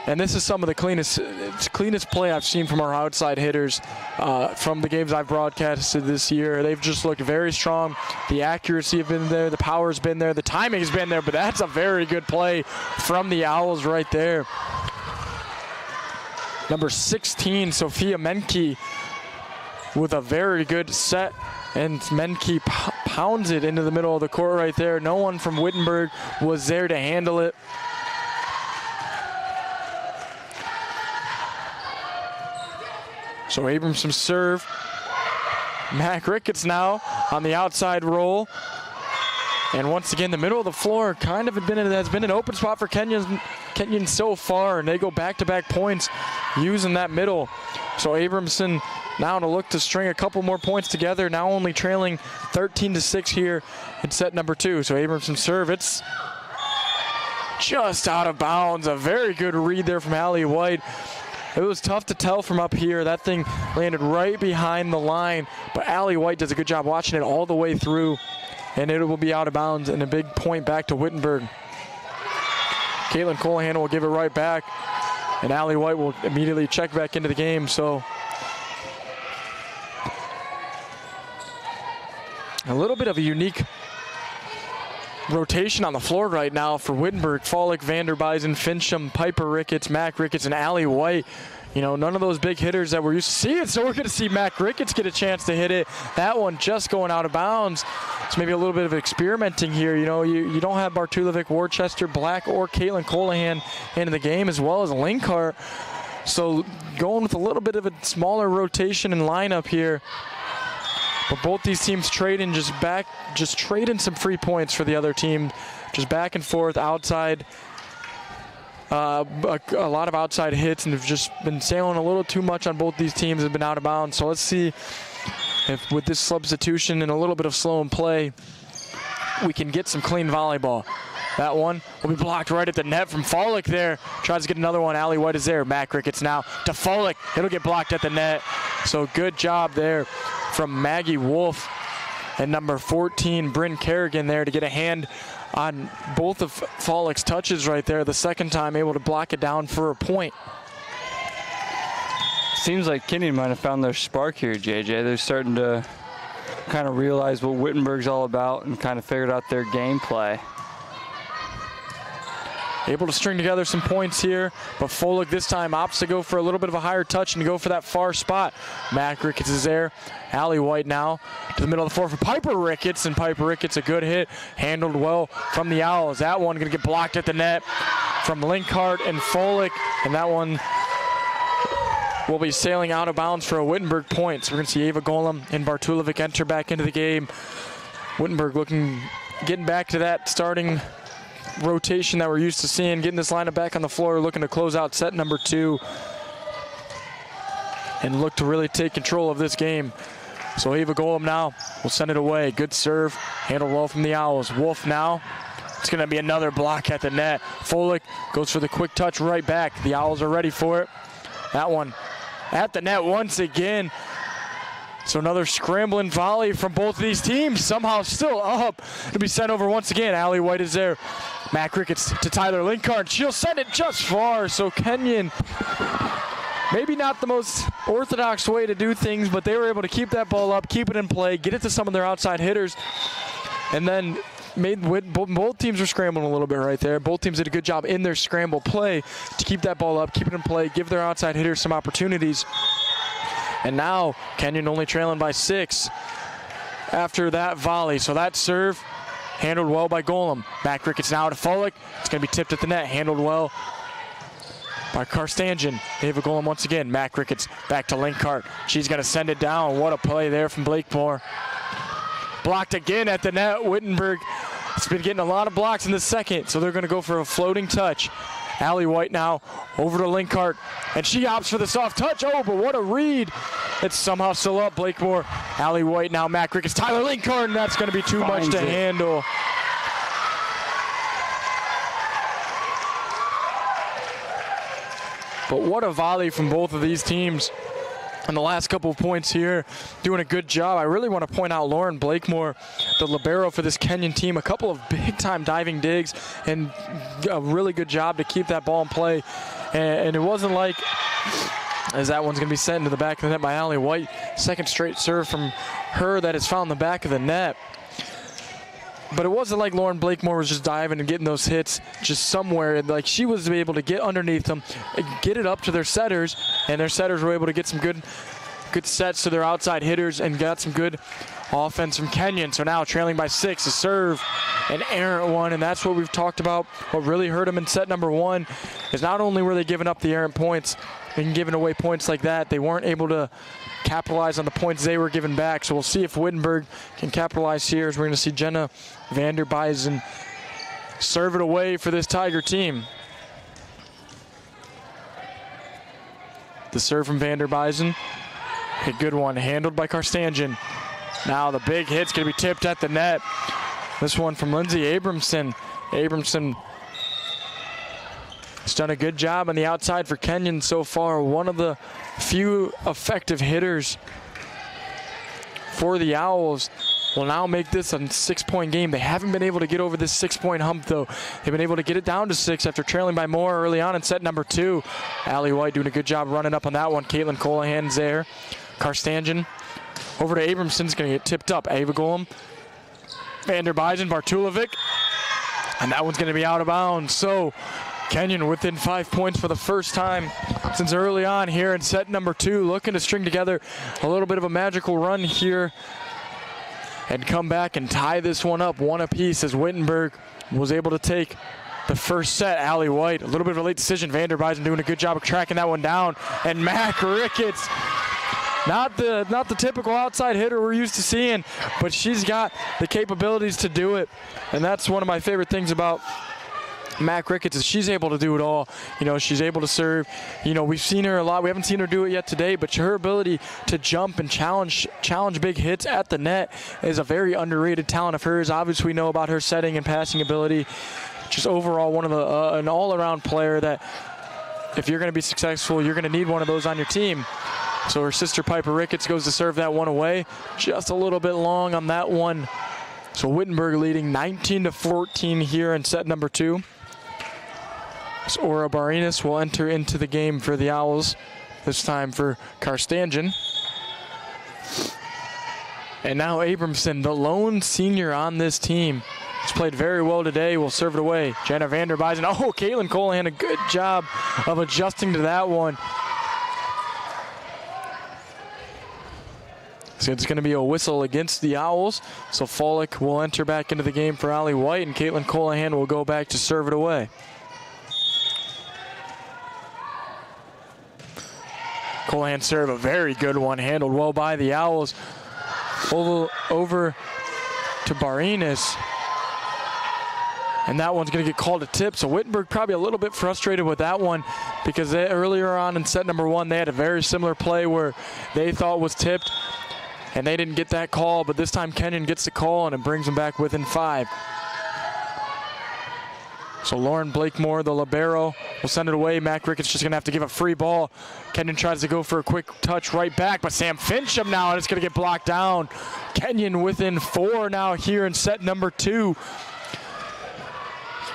Speaker 2: And this is some of the cleanest play I've seen from our outside hitters from the games I've broadcasted this year. They've just looked very strong. The accuracy has been there. The power's been there. The timing has been there. But that's a very good play from the Owls right there.
Speaker 1: number 16, Sophia Menke, with a very good set. And Menke pounds it into the middle of the court right there. No one from Wittenberg was there to handle it. So Abramson serve. Mac Ricketts now on the outside roll. And once again, the middle of the floor kind of has been an open spot for Kenyon so far, and they go back-to-back points using that middle. So Abramson now to look to string a couple more points together, now only trailing 13-6 here in set number 2. So Abramson serve, it's just out of bounds. A very good read there from Allie White. It was tough to tell from up here. That thing landed right behind the line, but Allie White does a good job watching it all the way through, and it will be out of bounds and a big point back to Wittenberg. Caitlin Colahan will give it right back, and Allie White will immediately check back into the game. So a little bit of a unique rotation on the floor right now for Wittenberg. Folick, Vanderbeisen, Fincham, Piper Ricketts, Mac Ricketts, and Allie White. You know, none of those big hitters that we're used to seeing, so we're going to see Mac Ricketts get a chance to hit it. That one just going out of bounds. It's maybe a little bit of experimenting here. You know, you don't have Bartulovic, Worcester, Black, or Caitlin Colahan into the game, as well as Linkhart. So going with a little bit of a smaller rotation and lineup here. But both these teams trading just trading some free points for the other team. Just back and forth, outside. A lot of outside hits, and have just been sailing a little too much on both these teams, have been out of bounds. So let's see if with this substitution and a little bit of slow and play, we can get some clean volleyball. That one will be blocked right at the net from Folick there. Tries to get another one. Allie White is there. Mac Ricketts now to Folick. It'll get blocked at the net. So good job there from Maggie Wolf and number 14, Bryn Kerrigan there to get a hand on both of Folick's touches right there. The second time able to block it down for a point.
Speaker 2: Seems like Kenyon might have found their spark here, JJ. They're starting to kind of realize what Wittenberg's all about and kind of figured out their gameplay.
Speaker 1: Able to string together some points here, but Folick this time opts to go for a little bit of a higher touch and to go for that far spot. Mac Ricketts is there. Allie White now to the middle of the floor for Piper Ricketts, and Piper Ricketts a good hit, handled well from the Owls. That one going to get blocked at the net from Linkhart and Folick, and that one will be sailing out of bounds for a Wittenberg point. So we're going to see Ava Golem and Bartulovic enter back into the game. Wittenberg getting back to that starting rotation that we're used to seeing, getting this lineup back on the floor, looking to close out set number 2 and look to really take control of this game. So Ava Golem now will send it away. Good serve, handled well from the Owls. Wolf now, it's going to be another block at the net. Folick goes for the quick touch right back. The Owls are ready for it. That one at the net once again. So another scrambling volley from both of these teams, somehow still up. It'll be sent over once again. Allie White is there. Mac Ricketts to Tyler Linkhart. She'll send it just far. So Kenyon, maybe not the most orthodox way to do things, but they were able to keep that ball up, keep it in play, get it to some of their outside hitters, and then both teams were scrambling a little bit right there. Both teams did a good job in their scramble play to keep that ball up, keep it in play, give their outside hitters some opportunities. And now Kenyon only trailing by 6 after that volley. So that serve handled well by Golem. Mac Ricketts now to Folick. It's going to be tipped at the net. Handled well by Karstanjan. Ava Golem once again. Mac Ricketts back to Linkhart. She's going to send it down. What a play there from Blakemore. Blocked again at the net. Wittenberg has been getting a lot of blocks in the second, so they're going to go for a floating touch. Allie White now over to Linkhart, and she opts for the soft touch. Oh, but what a read. It's somehow still up. Blakemore, Allie White now, Mac Ricketts, Tyler Linkhart, and that's going to be too much to handle. But what a volley from both of these teams. And the last couple of points here, doing a good job. I really want to point out Lauren Blakemore, the libero for this Kenyon team. A couple of big-time diving digs and a really good job to keep that ball in play. And it wasn't like, as that one's going to be sent into the back of the net by Allie White. Second straight serve from her that has found the back of the net. But it wasn't like Lauren Blakemore was just diving and getting those hits just somewhere. Like, she was able to get underneath them, get it up to their setters, and their setters were able to get some good sets to their outside hitters and got some good offense from Kenyon. So now trailing by 6, a serve, an errant one, and that's what we've talked about. What really hurt them in set number 1 is not only were they giving up the errant points and giving away points like that, they weren't able to capitalize on the points they were giving back. So we'll see if Wittenberg can capitalize here, as we're going to see Jenna Vanderbeisen serve it away for this Tiger team. The serve from Vanderbeisen. A good one, handled by Karstanjan. Now the big hit's going to be tipped at the net. This one from Lindsay Abramson. Abramson has done a good job on the outside for Kenyon so far. One of the few effective hitters for the Owls. Will now make this a 6-point game. They haven't been able to get over this 6-point hump, though. They've been able to get it down to 6 after trailing by more early on in set number 2. Allie White doing a good job running up on that one. Caitlin Colahan's there. Karstanjan over to Abramson's going to get tipped up. Ava Golem, Vanderbeisen, Bartulovic, and that one's going to be out of bounds. So Kenyon within 5 points for the first time since early on here in set number 2, looking to string together a little bit of a magical run here and come back and tie this one up 1 apiece, as Wittenberg was able to take the first set. Allie White, a little bit of a late decision. Vanderbeisen doing a good job of tracking that one down, and Mac Ricketts, not the typical outside hitter we're used to seeing, but she's got the capabilities to do it, and that's one of my favorite things about Mac Ricketts, is she's able to do it all. You know, she's able to serve. You know, we've seen her a lot. We haven't seen her do it yet today, but her ability to jump and challenge big hits at the net is a very underrated talent of hers. Obviously, we know about her setting and passing ability. Just overall, one of an all-around player that, if you're going to be successful, you're going to need one of those on your team. So her sister Piper Ricketts goes to serve that one away. Just a little bit long on that one. So Wittenberg leading 19-14 here in set number 2. So Aura Barinas will enter into the game for the Owls, this time for Karstanjan. And now Abramson, the lone senior on this team, has played very well today, will serve it away. Jenna Vanderbeisen. Oh, Caitlin Colahan, a good job of adjusting to that one. So it's going to be a whistle against the Owls. So Follick will enter back into the game for Allie White, and Caitlin Colahan will go back to serve it away. Colahan serve, a very good one, handled well by the Owls. Over to Barinas. And that one's going to get called a tip. So Wittenberg probably a little bit frustrated with that one, because earlier on in set number 1, they had a very similar play where they thought was tipped, and they didn't get that call. But this time Kenyon gets the call, and it brings them back within 5. So Lauren Blakemore, the libero, will send it away. Mac Ricketts just going to have to give a free ball. Kenyon tries to go for a quick touch right back, but Sam Fincham now, and it's going to get blocked down. Kenyon within 4 now here in set number 2.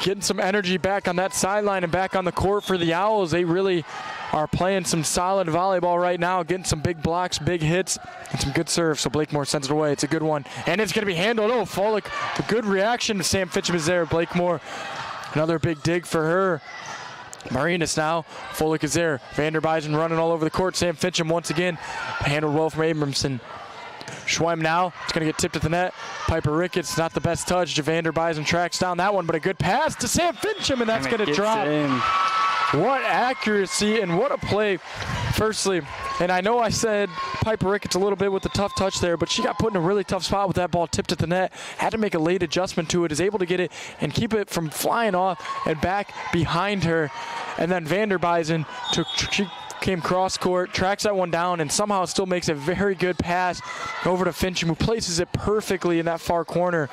Speaker 1: Getting some energy back on that sideline and back on the court for the Owls. They really are playing some solid volleyball right now, getting some big blocks, big hits, and some good serves. So Blakemore sends it away. It's a good one, and it's going to be handled. Oh, Follick, a good reaction. Sam Fincham is there. Blakemore, another big dig for her. Marinas now. Follick is there. Vanderbeisen running all over the court. Sam Fincham once again. Handled well from Abramson. Schweim now. It's going to get tipped at the net. Piper Ricketts, not the best touch. Vanderbeisen tracks down that one, but a good pass to Sam Fincham, and that's going to drop. What accuracy and what a play. Firstly, and I know I said Piper Ricketts a little bit with the tough touch there, but she got put in a really tough spot with that ball tipped at the net. Had to make a late adjustment to it, is able to get it and keep it from flying off and back behind her. And then Vanderbeisen she came cross court, tracks that one down, and somehow still makes a very good pass over to Fincham, who places it perfectly in that far corner.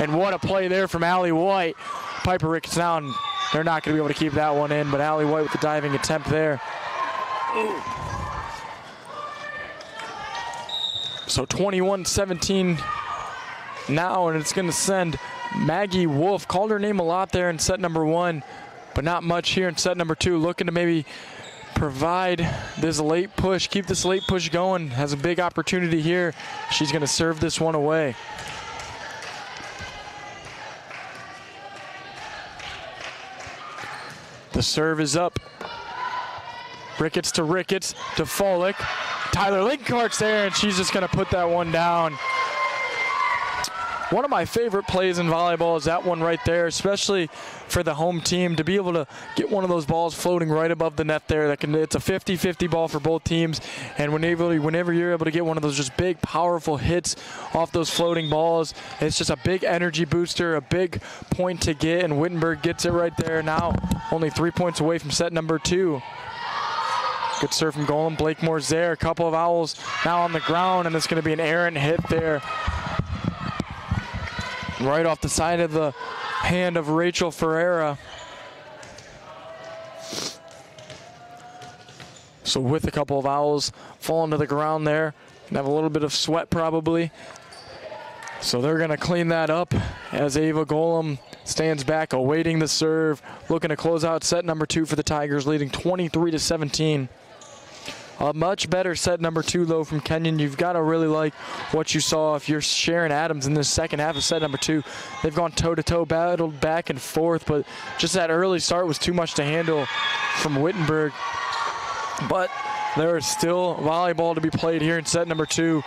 Speaker 1: And what a play there from Allie White. Piper Ricketts now, and they're not going to be able to keep that one in, but Allie White with the diving attempt there. So 21-17 now, and it's going to send Maggie Wolf. Called her name a lot there in set number 1, but not much here in set number 2. Looking to maybe provide this late push, keep this late push going. Has a big opportunity here. She's going to serve this one away. The serve is up. Ricketts to Folick. Tyler Linkhart's there, and she's just going to put that one down. One of my favorite plays in volleyball is that one right there, especially for the home team, to be able to get one of those balls floating right above the net there. It's a 50-50 ball for both teams, and whenever you're able to get one of those just big, powerful hits off those floating balls, it's just a big energy booster, a big point to get, and Wittenberg gets it right there. Now only 3 points away from set number 2. Good serve from Golem. Blakemore's there. A couple of Owls now on the ground, and it's going to be an errant hit there. Right off the side of the hand of Rachel Ferreira. So with a couple of Owls falling to the ground there, and have a little bit of sweat probably. So they're going to clean that up as Ava Golem stands back awaiting the serve, looking to close out set number 2 for the Tigers, leading 23-17. A much better set number 2, though, from Kenyon. You've got to really like what you saw if you're Sharon Adams in the second half of set number 2. They've gone toe-to-toe, battled back and forth, but just that early start was too much to handle from Wittenberg. But there is still volleyball to be played here in set number 2.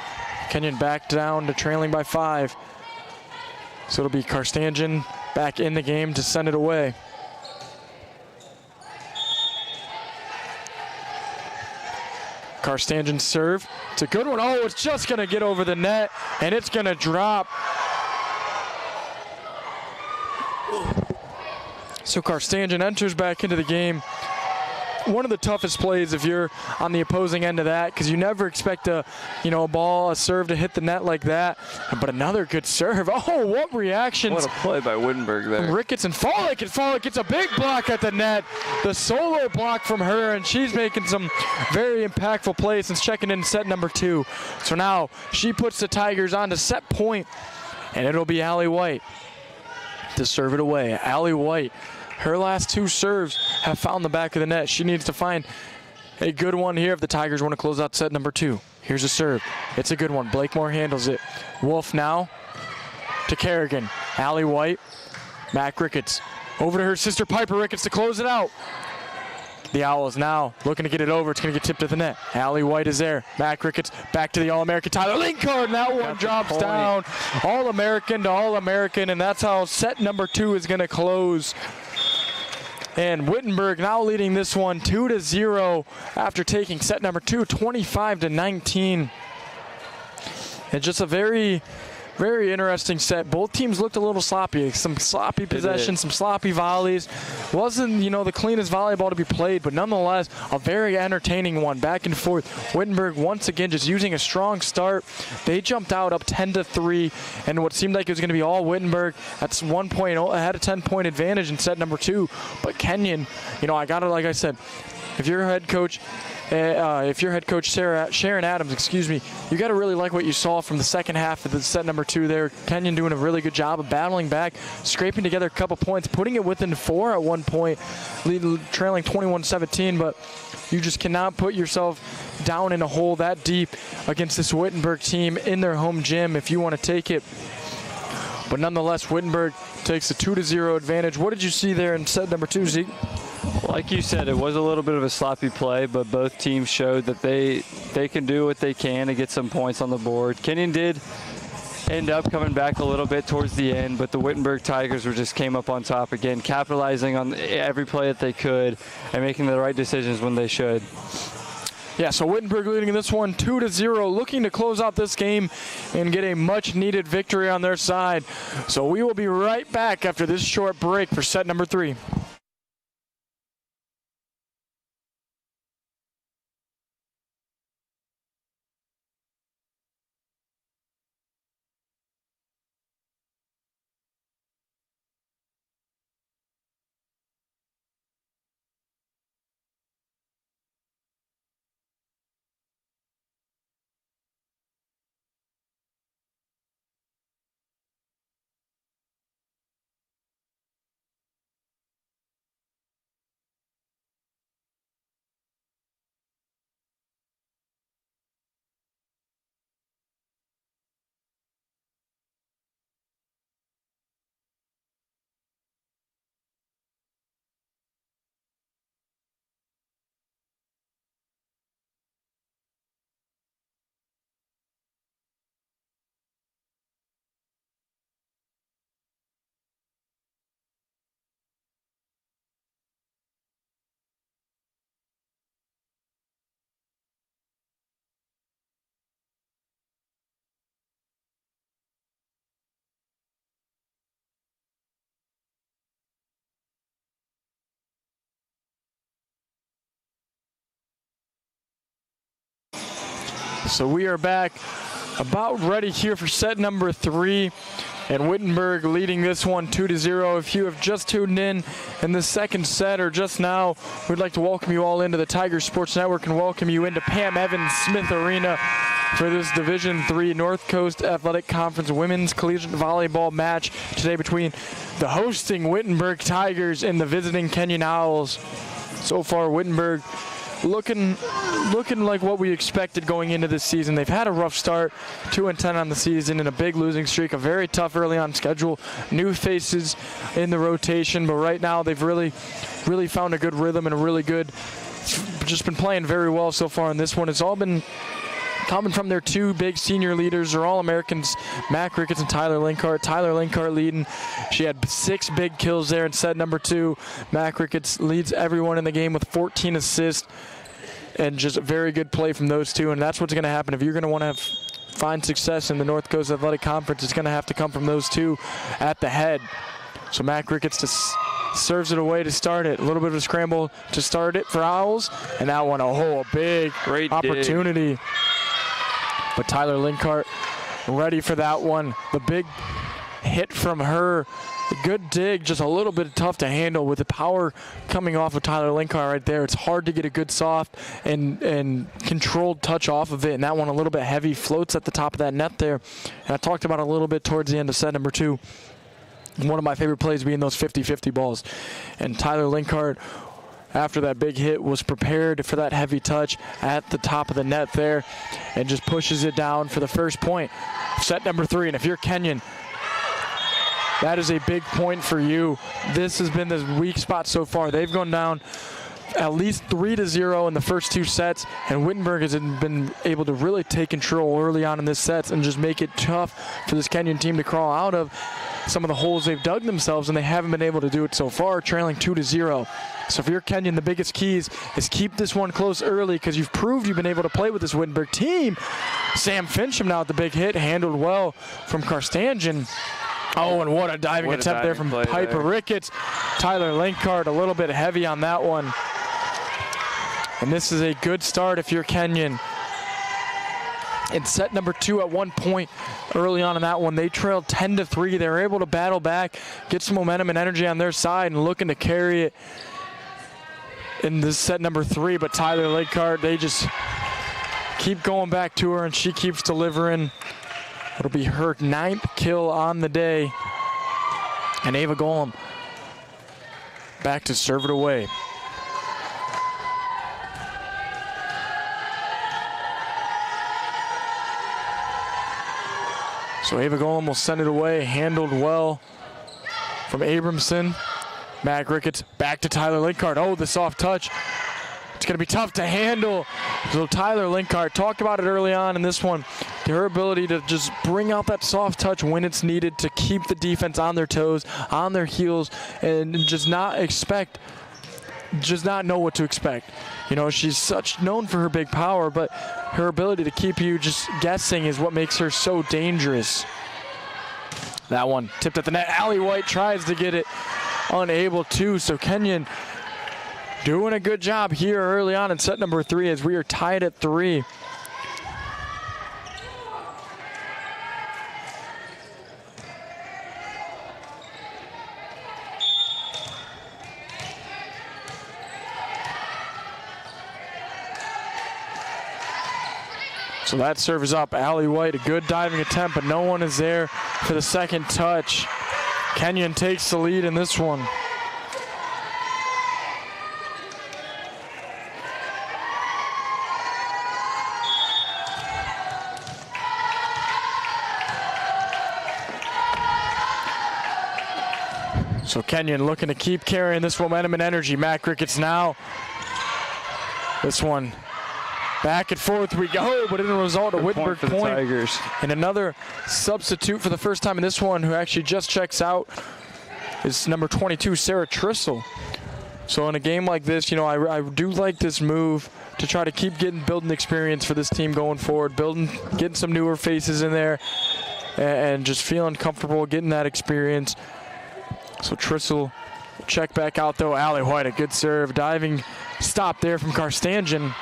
Speaker 1: Kenyon back down to trailing by 5. So it'll be Karstanjan back in the game to send it away. Karstanjan's serve. It's a good one. Oh, it's just going to get over the net, and it's going to drop. So Karstanjan enters back into the game. One of the toughest plays if you're on the opposing end of that, because you never expect a serve to hit the net like that. But another good serve. Oh, what reactions.
Speaker 2: What a play by Wittenberg there.
Speaker 1: From Ricketts and Folick, and Folick gets a big block at the net. The solo block from her, and she's making some very impactful plays since checking in set number 2. So now she puts the Tigers on to set point, and it'll be Allie White to serve it away. Allie White. Her last 2 serves have found the back of the net. She needs to find a good one here if the Tigers want to close out set number 2. Here's a serve. It's a good one. Blakemore handles it. Wolf now to Kerrigan. Allie White. Mac Ricketts. Over to her sister Piper Ricketts to close it out. The Owls now looking to get it over. It's going to get tipped to the net. Allie White is there. Mac Ricketts back to the All-American Tyler Linkard, and that one drops down. All-American to All-American, and that's how set number 2 is going to close. And Wittenberg now leading this one 2-0 after taking set number 2, 25-19. And just a very, very interesting set. Both teams looked a little sloppy. Some sloppy possessions, some sloppy volleys. Wasn't, the cleanest volleyball to be played, but nonetheless, a very entertaining one. Back and forth. Wittenberg once again just using a strong start. They jumped out up 10-3, and what seemed like it was going to be all Wittenberg. That's 1 point, had a 10-point advantage in set number 2. But Kenyon, like I said, if you're head coach Sharon Adams, you got to really like what you saw from the second half of the set number 2 there. Kenyon doing a really good job of battling back, scraping together a couple points, putting it within 4 at one point, trailing 21-17, but you just cannot put yourself down in a hole that deep against this Wittenberg team in their home gym if you want to take it. But nonetheless, Wittenberg takes a 2-0 advantage. What did you see there in set number 2, Zeke?
Speaker 2: Like you said, it was a little bit of a sloppy play, but both teams showed that they can do what they can to get some points on the board. Kenyon did end up coming back a little bit towards the end, but the Wittenberg Tigers just came up on top again, capitalizing on every play that they could and making the right decisions when they should.
Speaker 1: Yeah, so Wittenberg leading this one 2-0, looking to close out this game and get a much-needed victory on their side. So we will be right back after this short break for set number 3. So we are back about ready here for set number 3. And Wittenberg leading this one 2-0. If you have just tuned in the second set or just now, we'd like to welcome you all into the Tiger Sports Network and welcome you into Pam Evans Smith Arena for this Division III North Coast Athletic Conference Women's Collegiate Volleyball match today between the hosting Wittenberg Tigers and the visiting Kenyon Owls. So far, Wittenberg looking like what we expected going into this season. They've had a rough start, 2-10 on the season, and a big losing streak, a very tough early on schedule, new faces in the rotation, but right now they've really found a good rhythm and a really good, just been playing very well so far in this one. It's all been coming from their two big senior leaders. They're all Americans, Mac Ricketts and Tyler Linkart. Tyler Linkart leading. She had 6 big kills there in set number 2. Mac Ricketts leads everyone in the game with 14 assists and just a very good play from those two. And that's what's going to happen. If you're going to want to find success in the North Coast Athletic Conference, it's going to have to come from those two at the head. So Mac Ricketts just serves it away to start it. A little bit of a scramble to start it for Owls. And that one, a big
Speaker 2: Great
Speaker 1: opportunity. Dig. But Tyler Linkart ready for that one. The big hit from her. A good dig, just a little bit tough to handle with the power coming off of Tyler Linkart right there. It's hard to get a good soft and controlled touch off of it. And that one a little bit heavy, floats at the top of that net there. And I talked about it a little bit towards the end of set number 2. One of my favorite plays being those 50-50 balls. And Tyler Linkart, after that big hit, was prepared for that heavy touch at the top of the net there and just pushes it down for the first point. Set number 3, and if you're Kenyon, that is a big point for you. This has been the weak spot so far. They've gone down at least 3-0 in the first 2 sets, and Wittenberg has been able to really take control early on in this set and just make it tough for this Kenyon team to crawl out of some of the holes they've dug themselves, and they haven't been able to do it so far, trailing 2-0. So if you're Kenyon, the biggest keys is keep this one close early because you've proved you've been able to play with this Wittenberg team. Sam Fincham now with the big hit, handled well from Karstanjan. Oh, and what a diving attempt there from Piper Ricketts. Tyler Linkart a little bit heavy on that one. And this is a good start if you're Kenyon. In set number 2, at one point early on in that one, they trailed 10-3. They were able to battle back, get some momentum and energy on their side, and looking to carry it in this set number 3. But Tyler Linkart, they just keep going back to her, and she keeps delivering. It'll be her 9th kill on the day. And Ava Golem back to serve it away. So Ava Golem will send it away, handled well from Abramson. Mac Ricketts back to Tyler Linkart. Oh, the soft touch. It's going to be tough to handle. So Tyler Linkart, talked about it early on in this one, her ability to just bring out that soft touch when it's needed to keep the defense on their toes, on their heels, and just not know what to expect. You know, she's known for her big power, but her ability to keep you just guessing is what makes her so dangerous. That one tipped at the net. Allie White tries to get it, unable to. So Kenyon doing a good job here early on in set number 3 as we are tied at 3. So that serve is up. Allie White, a good diving attempt, but no one is there for the second touch. Kenyon takes the lead in this one. So Kenyon looking to keep carrying this momentum and energy. Mac Ricketts now. This one. Back and forth we go, but in a result, a Wittenberg point.
Speaker 2: Tigers.
Speaker 1: And another substitute for the first time in this one who actually just checks out is number 22, Sarah Trissel. So in a game like this, you know, I do like this move to try to keep building experience for this team going forward, getting some newer faces in there and just feeling comfortable getting that experience. So Trissel check back out though. Allie White, a good serve. Diving stop there from Karstanjan.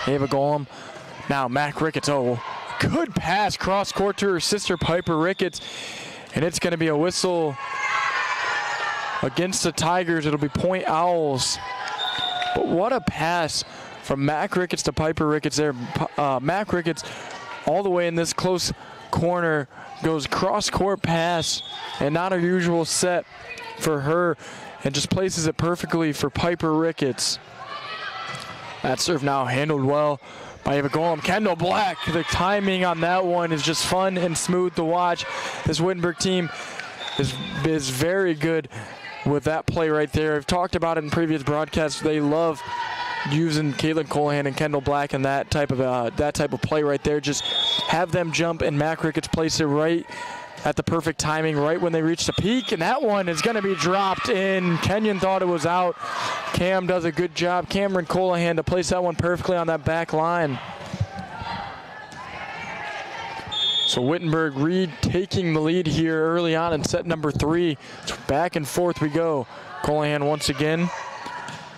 Speaker 1: Ava Golem Now Mac Ricketts, good pass cross court to her sister Piper Ricketts, and it's going to be a whistle against the Tigers. It'll be point Owls. But what a pass from Mac Ricketts to Piper Ricketts there. Mac Ricketts all the way in this close corner, goes cross court pass, and not a usual set for her, and just places it perfectly for Piper Ricketts. That serve now handled well by Ava Golem. Kendall Black, the timing on that one is just fun and smooth to watch. This Wittenberg team is very good with that play right there. I've talked about it in previous broadcasts. They love using Caitlin Colahan and Kendall Black and that type of play right there. Just have them jump, and Mac Ricketts place it right at the perfect timing, right when they reach the peak, and that one is going to be dropped in. Kenyon thought it was out. Cam does a good job. Cameron Colahan to place that one perfectly on that back line. So Wittenberg taking the lead here early on in set number 3. So back and forth we go. Colahan once again.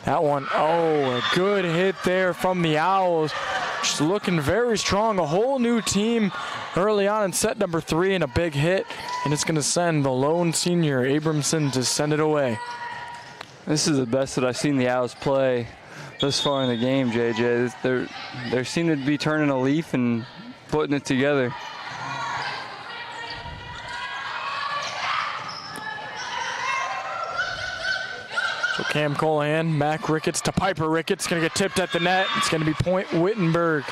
Speaker 1: That one, a good hit there from the Owls. Just looking very strong. A whole new team early on in set number 3, and a big hit. And it's going to send the lone senior, Abramson, to send it away.
Speaker 2: This is the best that I've seen the Owls play thus far in the game, JJ. They seem to be turning a leaf and putting it together.
Speaker 1: So Cam Colahan, Mac Ricketts to Piper Ricketts. Going to get tipped at the net. It's going to be point Wittenberg.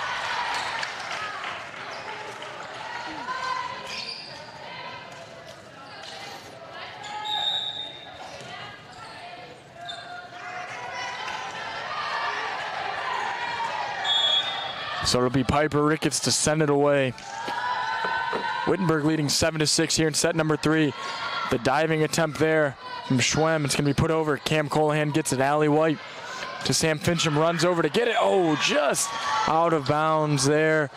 Speaker 1: So it'll be Piper Ricketts to send it away. Wittenberg leading 7-6 here in set number 3. The diving attempt there from Schwem. It's going to be put over. Cam Colahan gets it. Allie White to Sam Fincham. Runs over to get it. Just out of bounds there.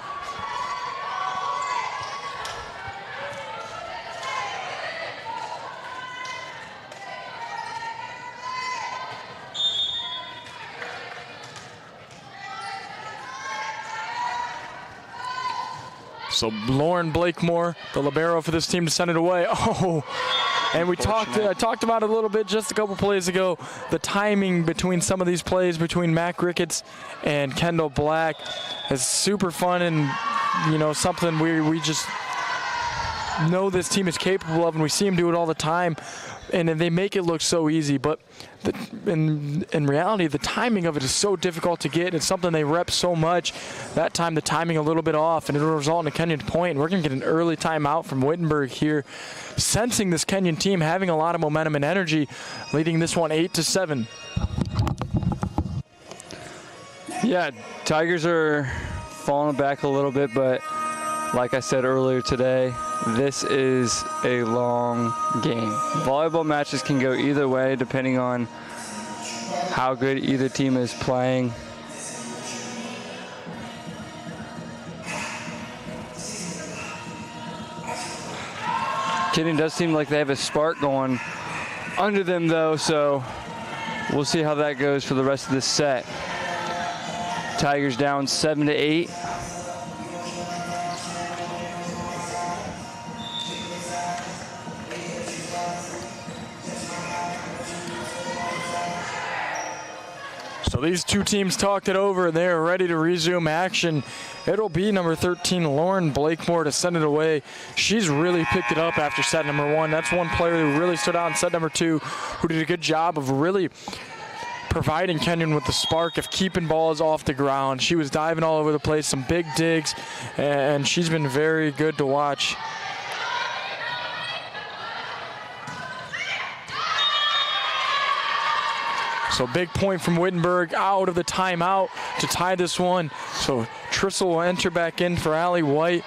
Speaker 1: So Lauren Blakemore, the libero for this team, to send it away. And I talked about it a little bit just a couple plays ago. The timing between some of these plays between Mac Ricketts and Kendall Black is super fun, and something we just know this team is capable of, and we see them do it all the time. And they make it look so easy, but in reality, the timing of it is so difficult to get. It's something they rep so much. That time, the timing a little bit off, and it'll result in a Kenyon point. And we're going to get an early timeout from Wittenberg here, sensing this Kenyon team having a lot of momentum and energy, leading this one 8-7.
Speaker 2: Yeah, Tigers are falling back a little bit, but like I said earlier today, this is a long game. Volleyball matches can go either way depending on how good either team is playing. Kenyon does seem like they have a spark going under them though, so we'll see how that goes for the rest of this set. Tigers down 7-8.
Speaker 1: So these two teams talked it over, and they're ready to resume action. It'll be number 13, Lauren Blakemore, to send it away. She's really picked it up after set number 1. That's one player who really stood out in set number 2, who did a good job of really providing Kenyon with the spark of keeping balls off the ground. She was diving all over the place, some big digs, and she's been very good to watch. So big point from Wittenberg out of the timeout to tie this one. So Trissel will enter back in for Allie White.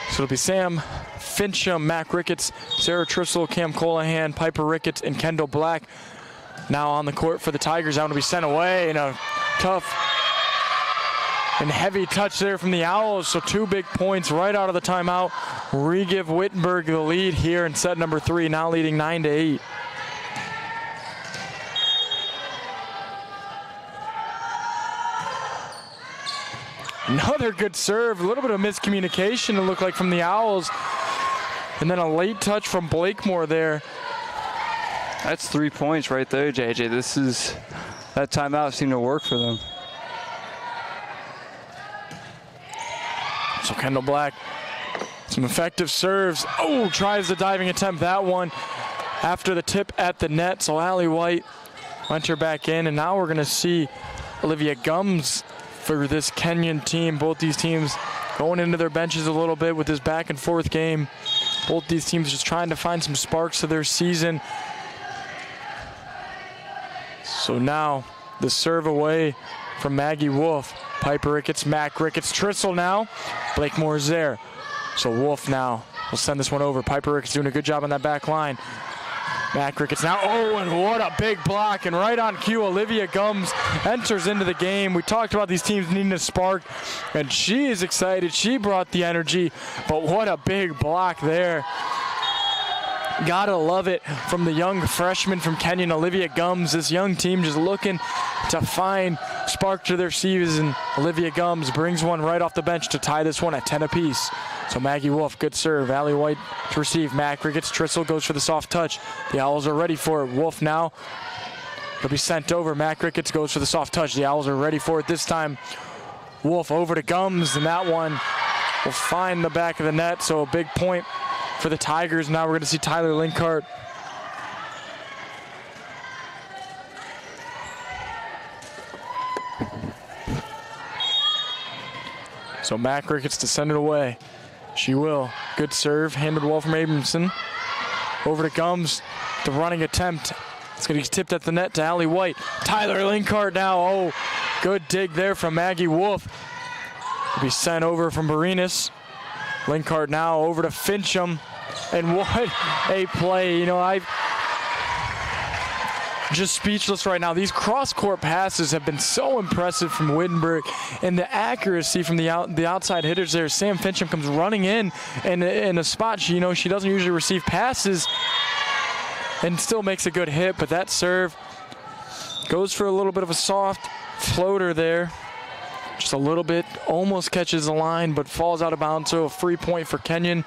Speaker 1: So it'll be Sam Fincham, Mac Ricketts, Sarah Trissel, Cam Colahan, Piper Ricketts, and Kendall Black now on the court for the Tigers. That one to be sent away, and a tough and heavy touch there from the Owls. So 2 big points right out of the timeout. Re-give Wittenberg the lead here in set number 3, now leading 9-8. Another good serve. A little bit of miscommunication, it looked like, from the Owls. And then a late touch from Blakemore there.
Speaker 2: That's 3 points right there, JJ. That timeout seemed to work for them.
Speaker 1: So Kendall Black, some effective serves. Oh, tries the diving attempt, that one, after the tip at the net. So Allie White went her back in, and now we're going to see Olivia Gums for this Kenyon team. Both these teams going into their benches a little bit with this back and forth game. Both these teams just trying to find some sparks to their season. So now the serve away from Maggie Wolf. Piper Ricketts, Mac Ricketts, Trissel now. Blakemore's there. So Wolf now will send this one over. Piper Ricketts doing a good job on that back line. Mac Ricketts now. Oh, and what a big block. And right on cue, Olivia Gums enters into the game. We talked about these teams needing a spark, and she is excited. She brought the energy, but what a big block there. Gotta love it from the young freshman from Kenyon, Olivia Gums. This young team just looking to find spark to their season. Olivia Gums brings one right off the bench to tie this one at 10 apiece. So Maggie Wolf, good serve. Allie White to receive. Mac Ricketts, Trissel goes for the soft touch. The Owls are ready for it. Wolf now. It'll be sent over. Mac Ricketts goes for the soft touch. The Owls are ready for it this time. Wolf over to Gums, and that one will find the back of the net. So a big point for the Tigers. Now we're going to see Tyler Linkart. So Mac Ricketts to send it away. She will. Good serve, handled well from Abramson. Over to Gums, the running attempt. It's going to be tipped at the net to Allie White. Tyler Linkart now. Oh, good dig there from Maggie Wolf. Will be sent over from Barinas. Linkart now over to Fincham. And what a play. You know, I'm just speechless right now. These cross-court passes have been so impressive from Wittenberg, and the accuracy from the outside hitters there. Sam Fincham comes running in a spot she doesn't usually receive passes, and still makes a good hit. But that serve goes for a little bit of a soft floater there. Just a little bit, almost catches the line, but falls out of bounds. So a free point for Kenyon,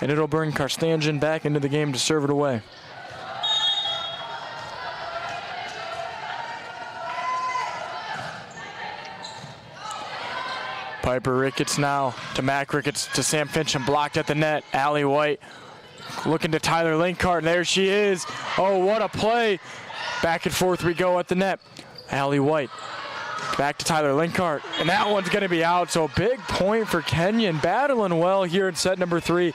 Speaker 1: and it'll bring Karstanjan back into the game to serve it away. Piper Ricketts now to Mac Ricketts to Sam Fincham, blocked at the net. Allie White looking to Tyler Linkart, and there she is. Oh, what a play. Back and forth we go at the net. Allie White back to Tyler Linkart, and that one's going to be out. So big point for Kenyon, battling well here in set number 3,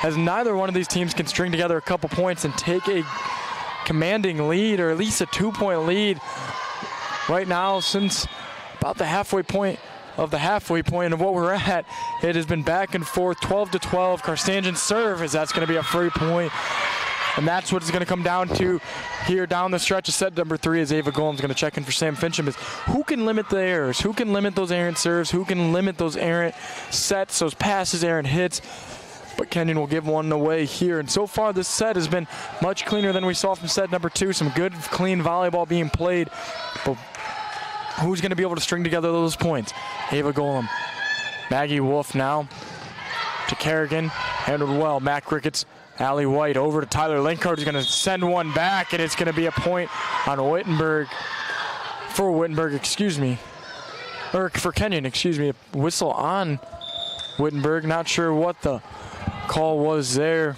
Speaker 1: as neither one of these teams can string together a couple points and take a commanding lead, or at least a 2-point lead right now. Since about the halfway point of what we're at, it has been back and forth, 12-12. Karstanjan serve, as that's going to be a free point. And that's what it's going to come down to here down the stretch of set number 3, as Ava Golem's going to check in for Sam Fincham. Is who can limit the errors? Who can limit those errant serves? Who can limit those errant sets, those passes, errant hits? But Kenyon will give one away here. And so far this set has been much cleaner than we saw from set number 2. Some good, clean volleyball being played. But who's going to be able to string together those points? Ava Golem. Maggie Wolf now to Kerrigan. Handled well. Mac Ricketts. Allie White over to Tyler Linkart, who's going to send one back, and it's going to be a point on Wittenberg. For Wittenberg, excuse me. Or for Kenyon, excuse me. A whistle on Wittenberg. Not sure what the call was there.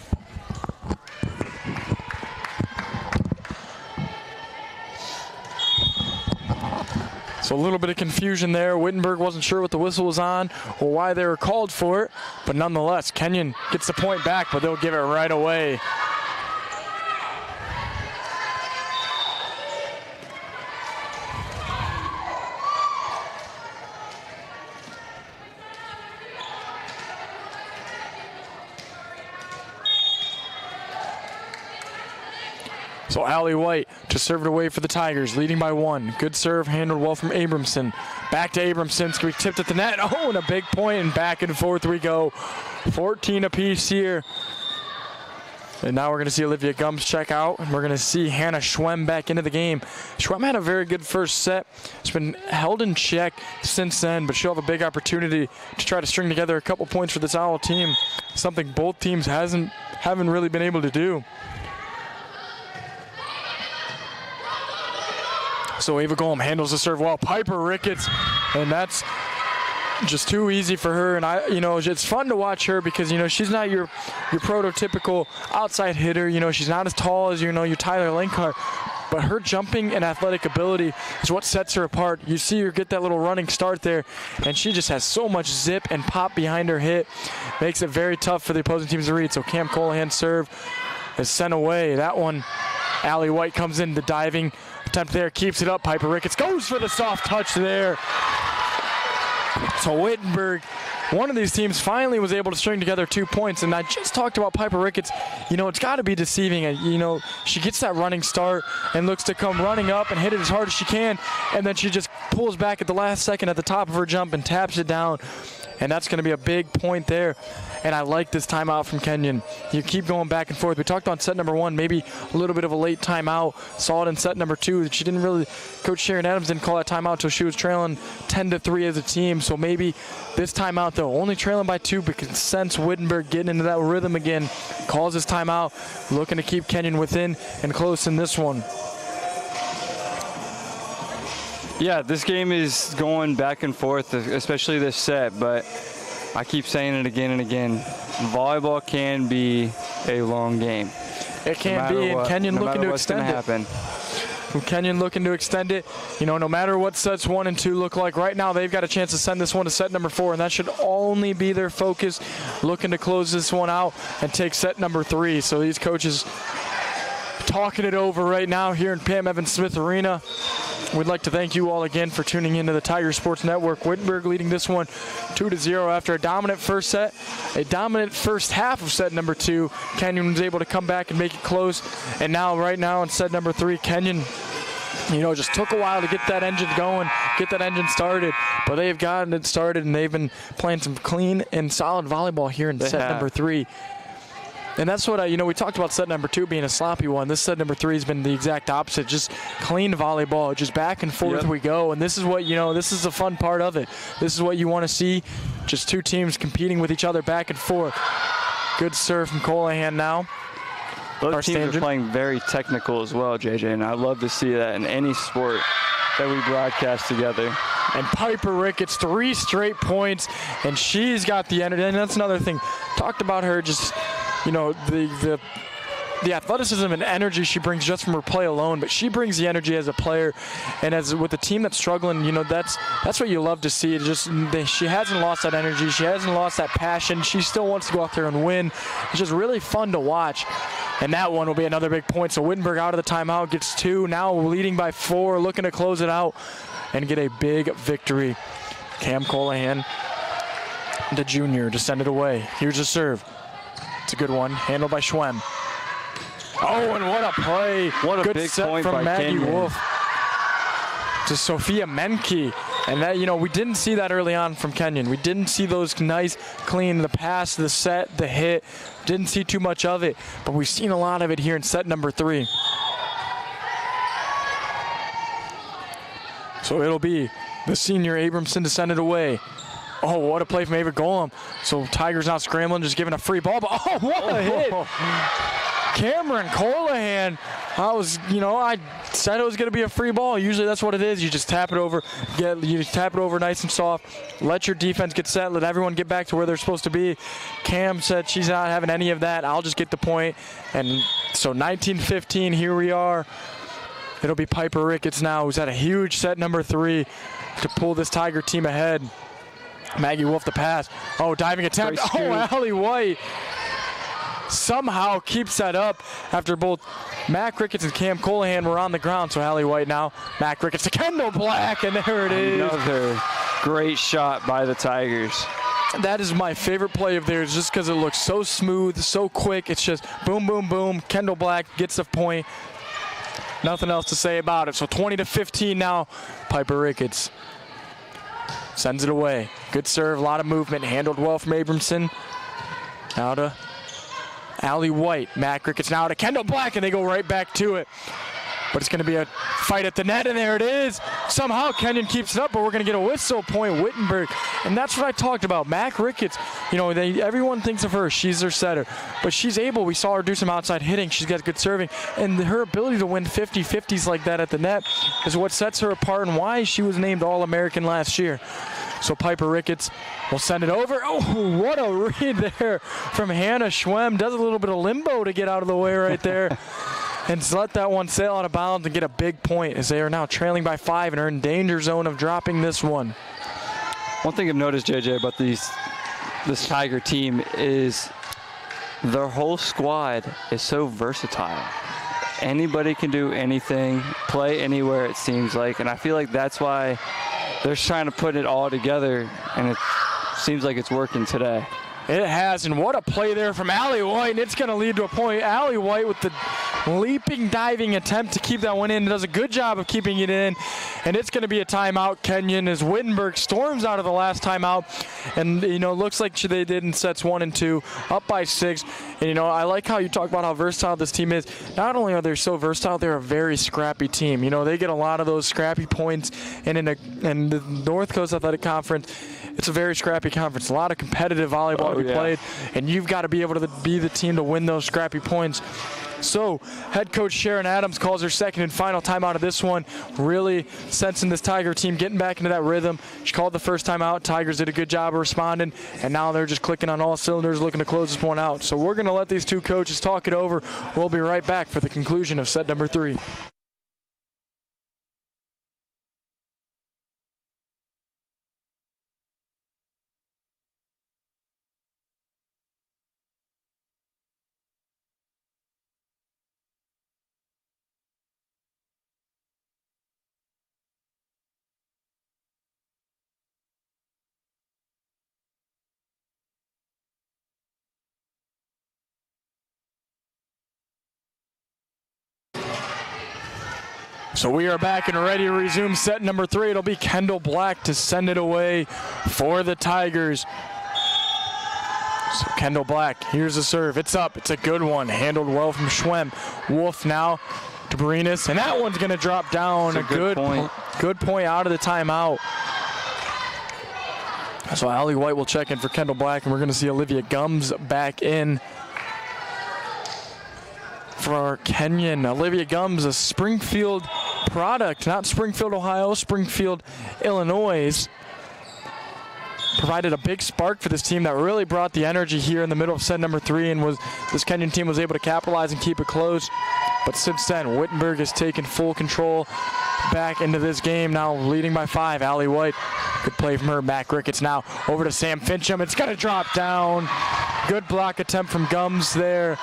Speaker 1: So a little bit of confusion there. Wittenberg wasn't sure what the whistle was on or why they were called for it. But nonetheless, Kenyon gets the point back, but they'll give it right away. So Allie White to serve it away for the Tigers, leading by 1. Good serve, handled well from Abramson. Back to Abramson, it's going to be tipped at the net. Oh, and a big point, and back and forth we go. 14 apiece here. And now we're going to see Olivia Gums check out, and we're going to see Hannah Schwem back into the game. Schwem had a very good first set. She's been held in check since then, but she'll have a big opportunity to try to string together a couple points for this Owl team, something both teams haven't really been able to do. So Ava Golem handles the serve well. Piper Ricketts, and that's just too easy for her. And it's fun to watch her because she's not your prototypical outside hitter. She's not as tall as your Tyler Linkart, but her jumping and athletic ability is what sets her apart. You see her get that little running start there, and she just has so much zip and pop behind her hit, makes it very tough for the opposing teams to read. So Cam Colahan's serve is sent away. That one, Allie White comes in, the diving attempt there, keeps it up. Piper Ricketts goes for the soft touch there. So Wittenberg, one of these teams, finally was able to string together 2 points. And I just talked about Piper Ricketts. It's got to be deceiving. She gets that running start and looks to come running up and hit it as hard as she can. And then she just pulls back at the last second at the top of her jump and taps it down. And that's going to be a big point there. And I like this timeout from Kenyon. You keep going back and forth. We talked on set number 1, maybe a little bit of a late timeout. Saw it in set number 2. She didn't really, Coach Sharon Adams didn't call that timeout until she was trailing 10-3 as a team. So maybe this timeout, though, only trailing by 2, but can sense Wittenberg getting into that rhythm again. Calls this timeout, looking to keep Kenyon within and close in this one.
Speaker 2: Yeah, this game is going back and forth, especially this set, but I keep saying it again and again. Volleyball can be a long game.
Speaker 1: It can be, and Kenyon looking to extend it. Kenyon looking to extend it. No matter what sets 1 and 2 look like, right now they've got a chance to send this one to set number 4, and that should only be their focus, looking to close this one out and take set number 3. So these coaches talking it over right now here in Pam Evans Smith Arena. We'd like to thank you all again for tuning into the Tiger Sports Network. Wittenberg leading this one 2-0 after a dominant first set, a dominant first half of set number 2. Kenyon was able to come back and make it close. And now, right now in set number 3, Kenyon, just took a while to get that engine going, get that engine started. But they've gotten it started, and they've been playing some clean and solid volleyball here in set number 3. And that's what we talked about set number 2 being a sloppy one. This set number 3 has been the exact opposite, just clean volleyball, just back and forth we go. And this is what, this is the fun part of it. This is what you want to see, just 2 teams competing with each other back and forth. Good serve from Colahan now.
Speaker 2: Both teams are playing very technical as well, JJ, and I love to see that in any sport that we broadcast together.
Speaker 1: And Piper Ricketts, 3 straight points, and she's got the energy. And that's another thing. Talked about her just, the athleticism and energy she brings just from her play alone, but she brings the energy as a player, and as with the team that's struggling, that's what you love to see. She hasn't lost that energy, she hasn't lost that passion. She still wants to go out there and win. It's just really fun to watch, and that one will be another big point. So Wittenberg out of the timeout, gets 2, now leading by 4, looking to close it out and get a big victory. Cam Colahan, the junior, to send it away. Here's a serve. It's a good one, handled by Schwem. Oh, and what a play.
Speaker 2: What a
Speaker 1: good
Speaker 2: big
Speaker 1: set
Speaker 2: point
Speaker 1: from
Speaker 2: by
Speaker 1: Maggie
Speaker 2: Kenyon.
Speaker 1: Wolf to Sophia Menke. And that, we didn't see that early on from Kenyon. We didn't see those nice, clean, the pass, the set, the hit. Didn't see too much of it, but we've seen a lot of it here in set number 3. So it'll be the senior Abramson to send it away. Oh, what a play from Ava Golem. So Tigers now scrambling, just giving a free ball, but oh, what a hit. Cameron Colahan, I said it was going to be a free ball. Usually that's what it is. You just tap it over, nice and soft, let your defense get set, let everyone get back to where they're supposed to be. Cam said she's not having any of that. I'll just get the point. And so 19-15, here we are. It'll be Piper Ricketts now, who's had a huge set number 3 to pull this Tiger team ahead. Maggie Wolf the pass. Oh, diving attempt. Oh, Allie White somehow keeps that up after both Mac Ricketts and Cam Colahan were on the ground. So Allie White now. Mac Ricketts to Kendall Black, and there it is.
Speaker 2: Another great shot by the Tigers.
Speaker 1: That is my favorite play of theirs, just because it looks so smooth, so quick. It's just boom, boom, boom. Kendall Black gets the point. Nothing else to say about it. So 20-15 now. Piper Ricketts sends it away. Good serve, a lot of movement, handled well from Abramson. Now to Allie White, Mac Ricketts now to Kendall Black, and they go right back to it. But it's going to be a fight at the net, and there it is. Somehow Kenyon keeps it up, but we're going to get a whistle point, Wittenberg. And that's what I talked about. Mac Ricketts, you know, everyone thinks of her. She's their setter. But she's able. We saw her do some outside hitting. She's got good serving. And her ability to win 50-50s like that at the net is what sets her apart and why she was named All-American last year. So Piper Ricketts will send it over. Oh, what a read there from Hannah Schwem. Does a little bit of limbo to get out of the way right there. And let that one sail out of bounds and get a big point as they are now trailing by 5 and are in danger zone of dropping this one.
Speaker 2: One thing I've noticed, JJ, about this Tiger team is their whole squad is so versatile. Anybody can do anything, play anywhere it seems like, and I feel like that's why they're trying to put it all together, and it seems like it's working today.
Speaker 1: It has, and what a play there from Allie White, and it's going to lead to a point. Allie White with the leaping, diving attempt to keep that one in. Does a good job of keeping it in, and it's going to be a timeout, Kenyon, as Wittenberg storms out of the last timeout. And, you know, looks like they did in sets 1 and 2, up by 6. And, you know, I like how you talk about how versatile this team is. Not only are they so versatile, they're a very scrappy team. You know, they get a lot of those scrappy points, and in the North Coast Athletic Conference, it's a very scrappy conference. A lot of competitive volleyball to be played, and you've got to be able to be the team to win those scrappy points. So head coach Sharon Adams calls her second and final timeout of this one, really sensing this Tiger team getting back into that rhythm. She called the first timeout. Tigers did a good job of responding, and now they're just clicking on all cylinders looking to close this one out. So we're going to let these two coaches talk it over. We'll be right back for the conclusion of set number 3. So we are back and ready to resume set number 3. It'll be Kendall Black to send it away for the Tigers. So Kendall Black, here's the serve. It's up. It's a good one. Handled well from Schwem. Wolf now to Barinas, and that one's going to drop down.
Speaker 2: A good point.
Speaker 1: Good point out of the timeout. So Allie White will check in for Kendall Black, and we're going to see Olivia Gums back in for Kenyon. Olivia Gums, a Springfield product, not Springfield, Ohio, Springfield, Illinois. Provided a big spark for this team that really brought the energy here in the middle of set number 3, and this Kenyon team was able to capitalize and keep it close. But since then, Wittenberg has taken full control back into this game, now leading by 5. Allie White, good play from her. Mac Ricketts now over to Sam Fincham. It's going to drop down. Good block attempt from Gums there.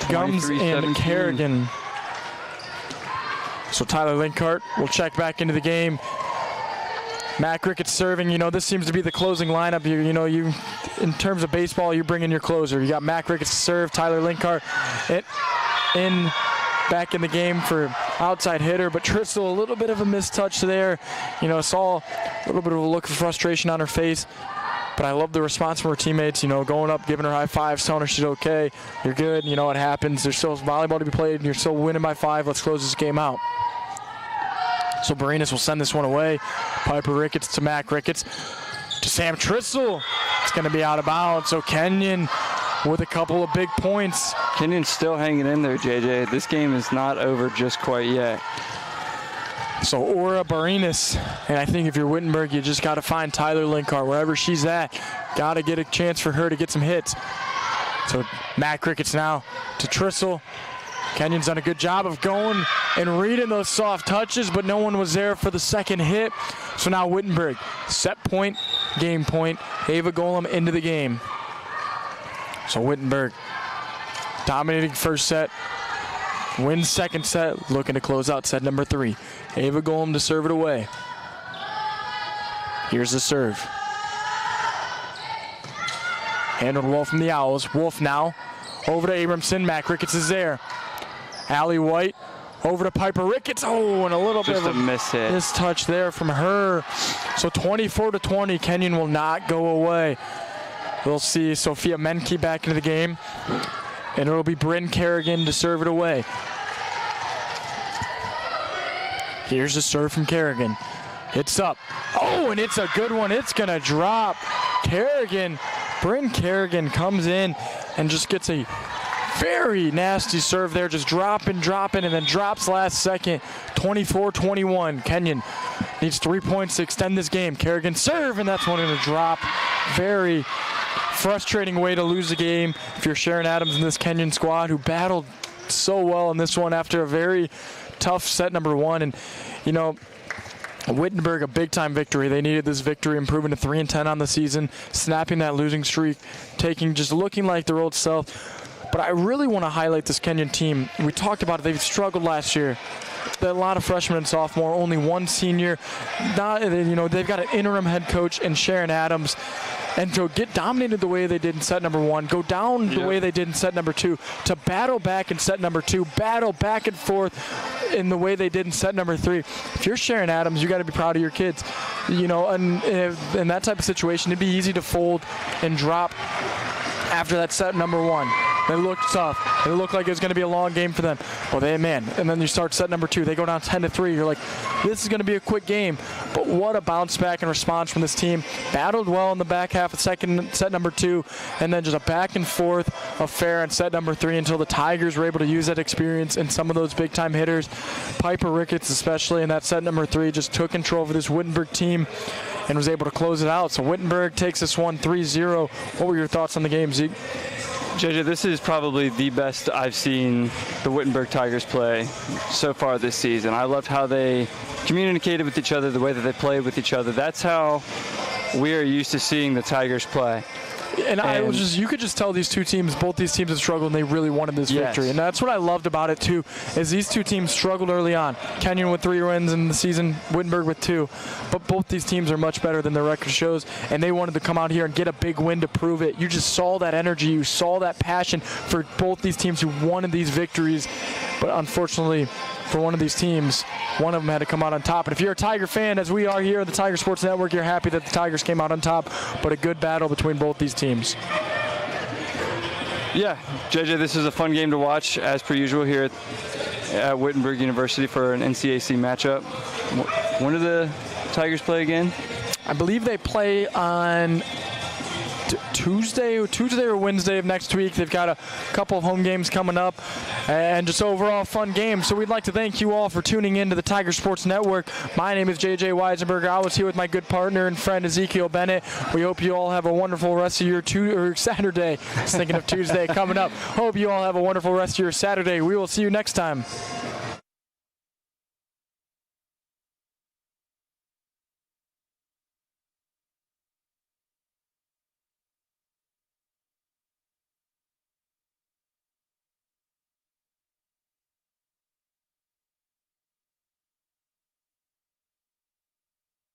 Speaker 1: Gums and Kerrigan. So Tyler Linkart will check back into the game. Mac Ricketts serving. You know, this seems to be the closing lineup. You know, in terms of baseball, you bring in your closer. You got Mac Ricketts to serve. Tyler Linkart back in the game for outside hitter, but Tristel, a little bit of a missed touch there. You know, saw a little bit of a look of frustration on her face. But I love the response from her teammates, you know, going up, giving her high fives, telling her she's okay, you're good, you know what happens. There's still volleyball to be played, and you're still winning by 5. Let's close this game out. So Barinas will send this one away. Piper Ricketts to Mac Ricketts to Sam Tristel. It's going to be out of bounds. So Kenyon with a couple of big points.
Speaker 2: Kenyon's still hanging in there, JJ. This game is not over just quite yet.
Speaker 1: So Aura Barinas, and I think if you're Wittenberg, you just got to find Tyler Linkart wherever she's at. Got to get a chance for her to get some hits. So Mac Ricketts now to Tristel. Kenyon's done a good job of going and reading those soft touches, but no one was there for the second hit. So now Wittenberg, set point, game point. Ava Golem into the game. So Wittenberg dominating first set, wins second set, looking to close out set number 3. Ava Golem to serve it away. Here's the serve. Handled well from the Owls. Wolf now over to Abramson. Mac Ricketts is there. Allie White over to Piper Ricketts. Oh, and a little bit of a mistouch there from her. So 24-20, Kenyon will not go away. We'll see Sophia Menke back into the game. And it'll be Bryn Kerrigan to serve it away. Here's the serve from Kerrigan. It's up. Oh, and it's a good one. It's going to drop. Kerrigan, Bryn Kerrigan comes in and just gets a very nasty serve there. Just dropping, and then drops last second. 24-21. Kenyon needs 3 points to extend this game. Kerrigan serve, and that's one going to drop. Very frustrating way to lose the game if you're Sharon Adams in this Kenyon squad, who battled so well in this one after a very tough set number one. And, you know, Wittenberg, a big-time victory. They needed this victory, improving to 3-10 on the season, snapping that losing streak, just looking like their old self. But I really want to highlight this Kenyon team. We talked about it. They've struggled last year. A lot of freshmen and sophomore, only one senior. They've got an interim head coach in Sharon Adams. And to get dominated the way they did in set number one, go down the way they did in set number two, to battle back in set number two, battle back and forth in the way they did in set number three. If you're Sharon Adams, you got to be proud of your kids. You know, and in that type of situation, it'd be easy to fold and drop after that set number one. They looked tough. It looked like it was going to be a long game for them. Well, and then you start set number two. They go down 10-3. You're like, this is going to be a quick game. But what a bounce back and response from this team. Battled well in the back half of set number two, and then just a back and forth affair in set number three until the Tigers were able to use that experience and some of those big-time hitters. Piper Ricketts, especially in that set number three, just took control over this Wittenberg team and was able to close it out. So Wittenberg takes this one 3-0. What were your thoughts on the game, Zeke?
Speaker 2: JJ, this is probably the best I've seen the Wittenberg Tigers play so far this season. I loved how they communicated with each other, the way that they played with each other. That's how we are used to seeing the Tigers play.
Speaker 1: And you could just tell both these teams have struggled, and they really wanted this victory. And that's what I loved about it too, is these two teams struggled early on. Kenyon with 3 wins in the season, Wittenberg with 2. But both these teams are much better than their record shows, and they wanted to come out here and get a big win to prove it. You just saw that energy, you saw that passion for both these teams who wanted these victories. But unfortunately, for one of these teams, one of them had to come out on top. And if you're a Tiger fan, as we are here at the Tiger Sports Network, you're happy that the Tigers came out on top. But a good battle between both these teams.
Speaker 2: Yeah, JJ, this is a fun game to watch, as per usual, here at Wittenberg University for an NCAC matchup. When do the Tigers play again?
Speaker 1: I believe they play on Tuesday or Wednesday of next week. They've got a couple of home games coming up, and just overall fun game. So we'd like to thank you all for tuning in to the Tiger Sports Network. My name is JJ Weisenberger. I was here with my good partner and friend Ezekiel Bennett. We hope you all have a wonderful rest of your Saturday. I was thinking of Tuesday coming up. Hope you all have a wonderful rest of your Saturday. We will see you next time.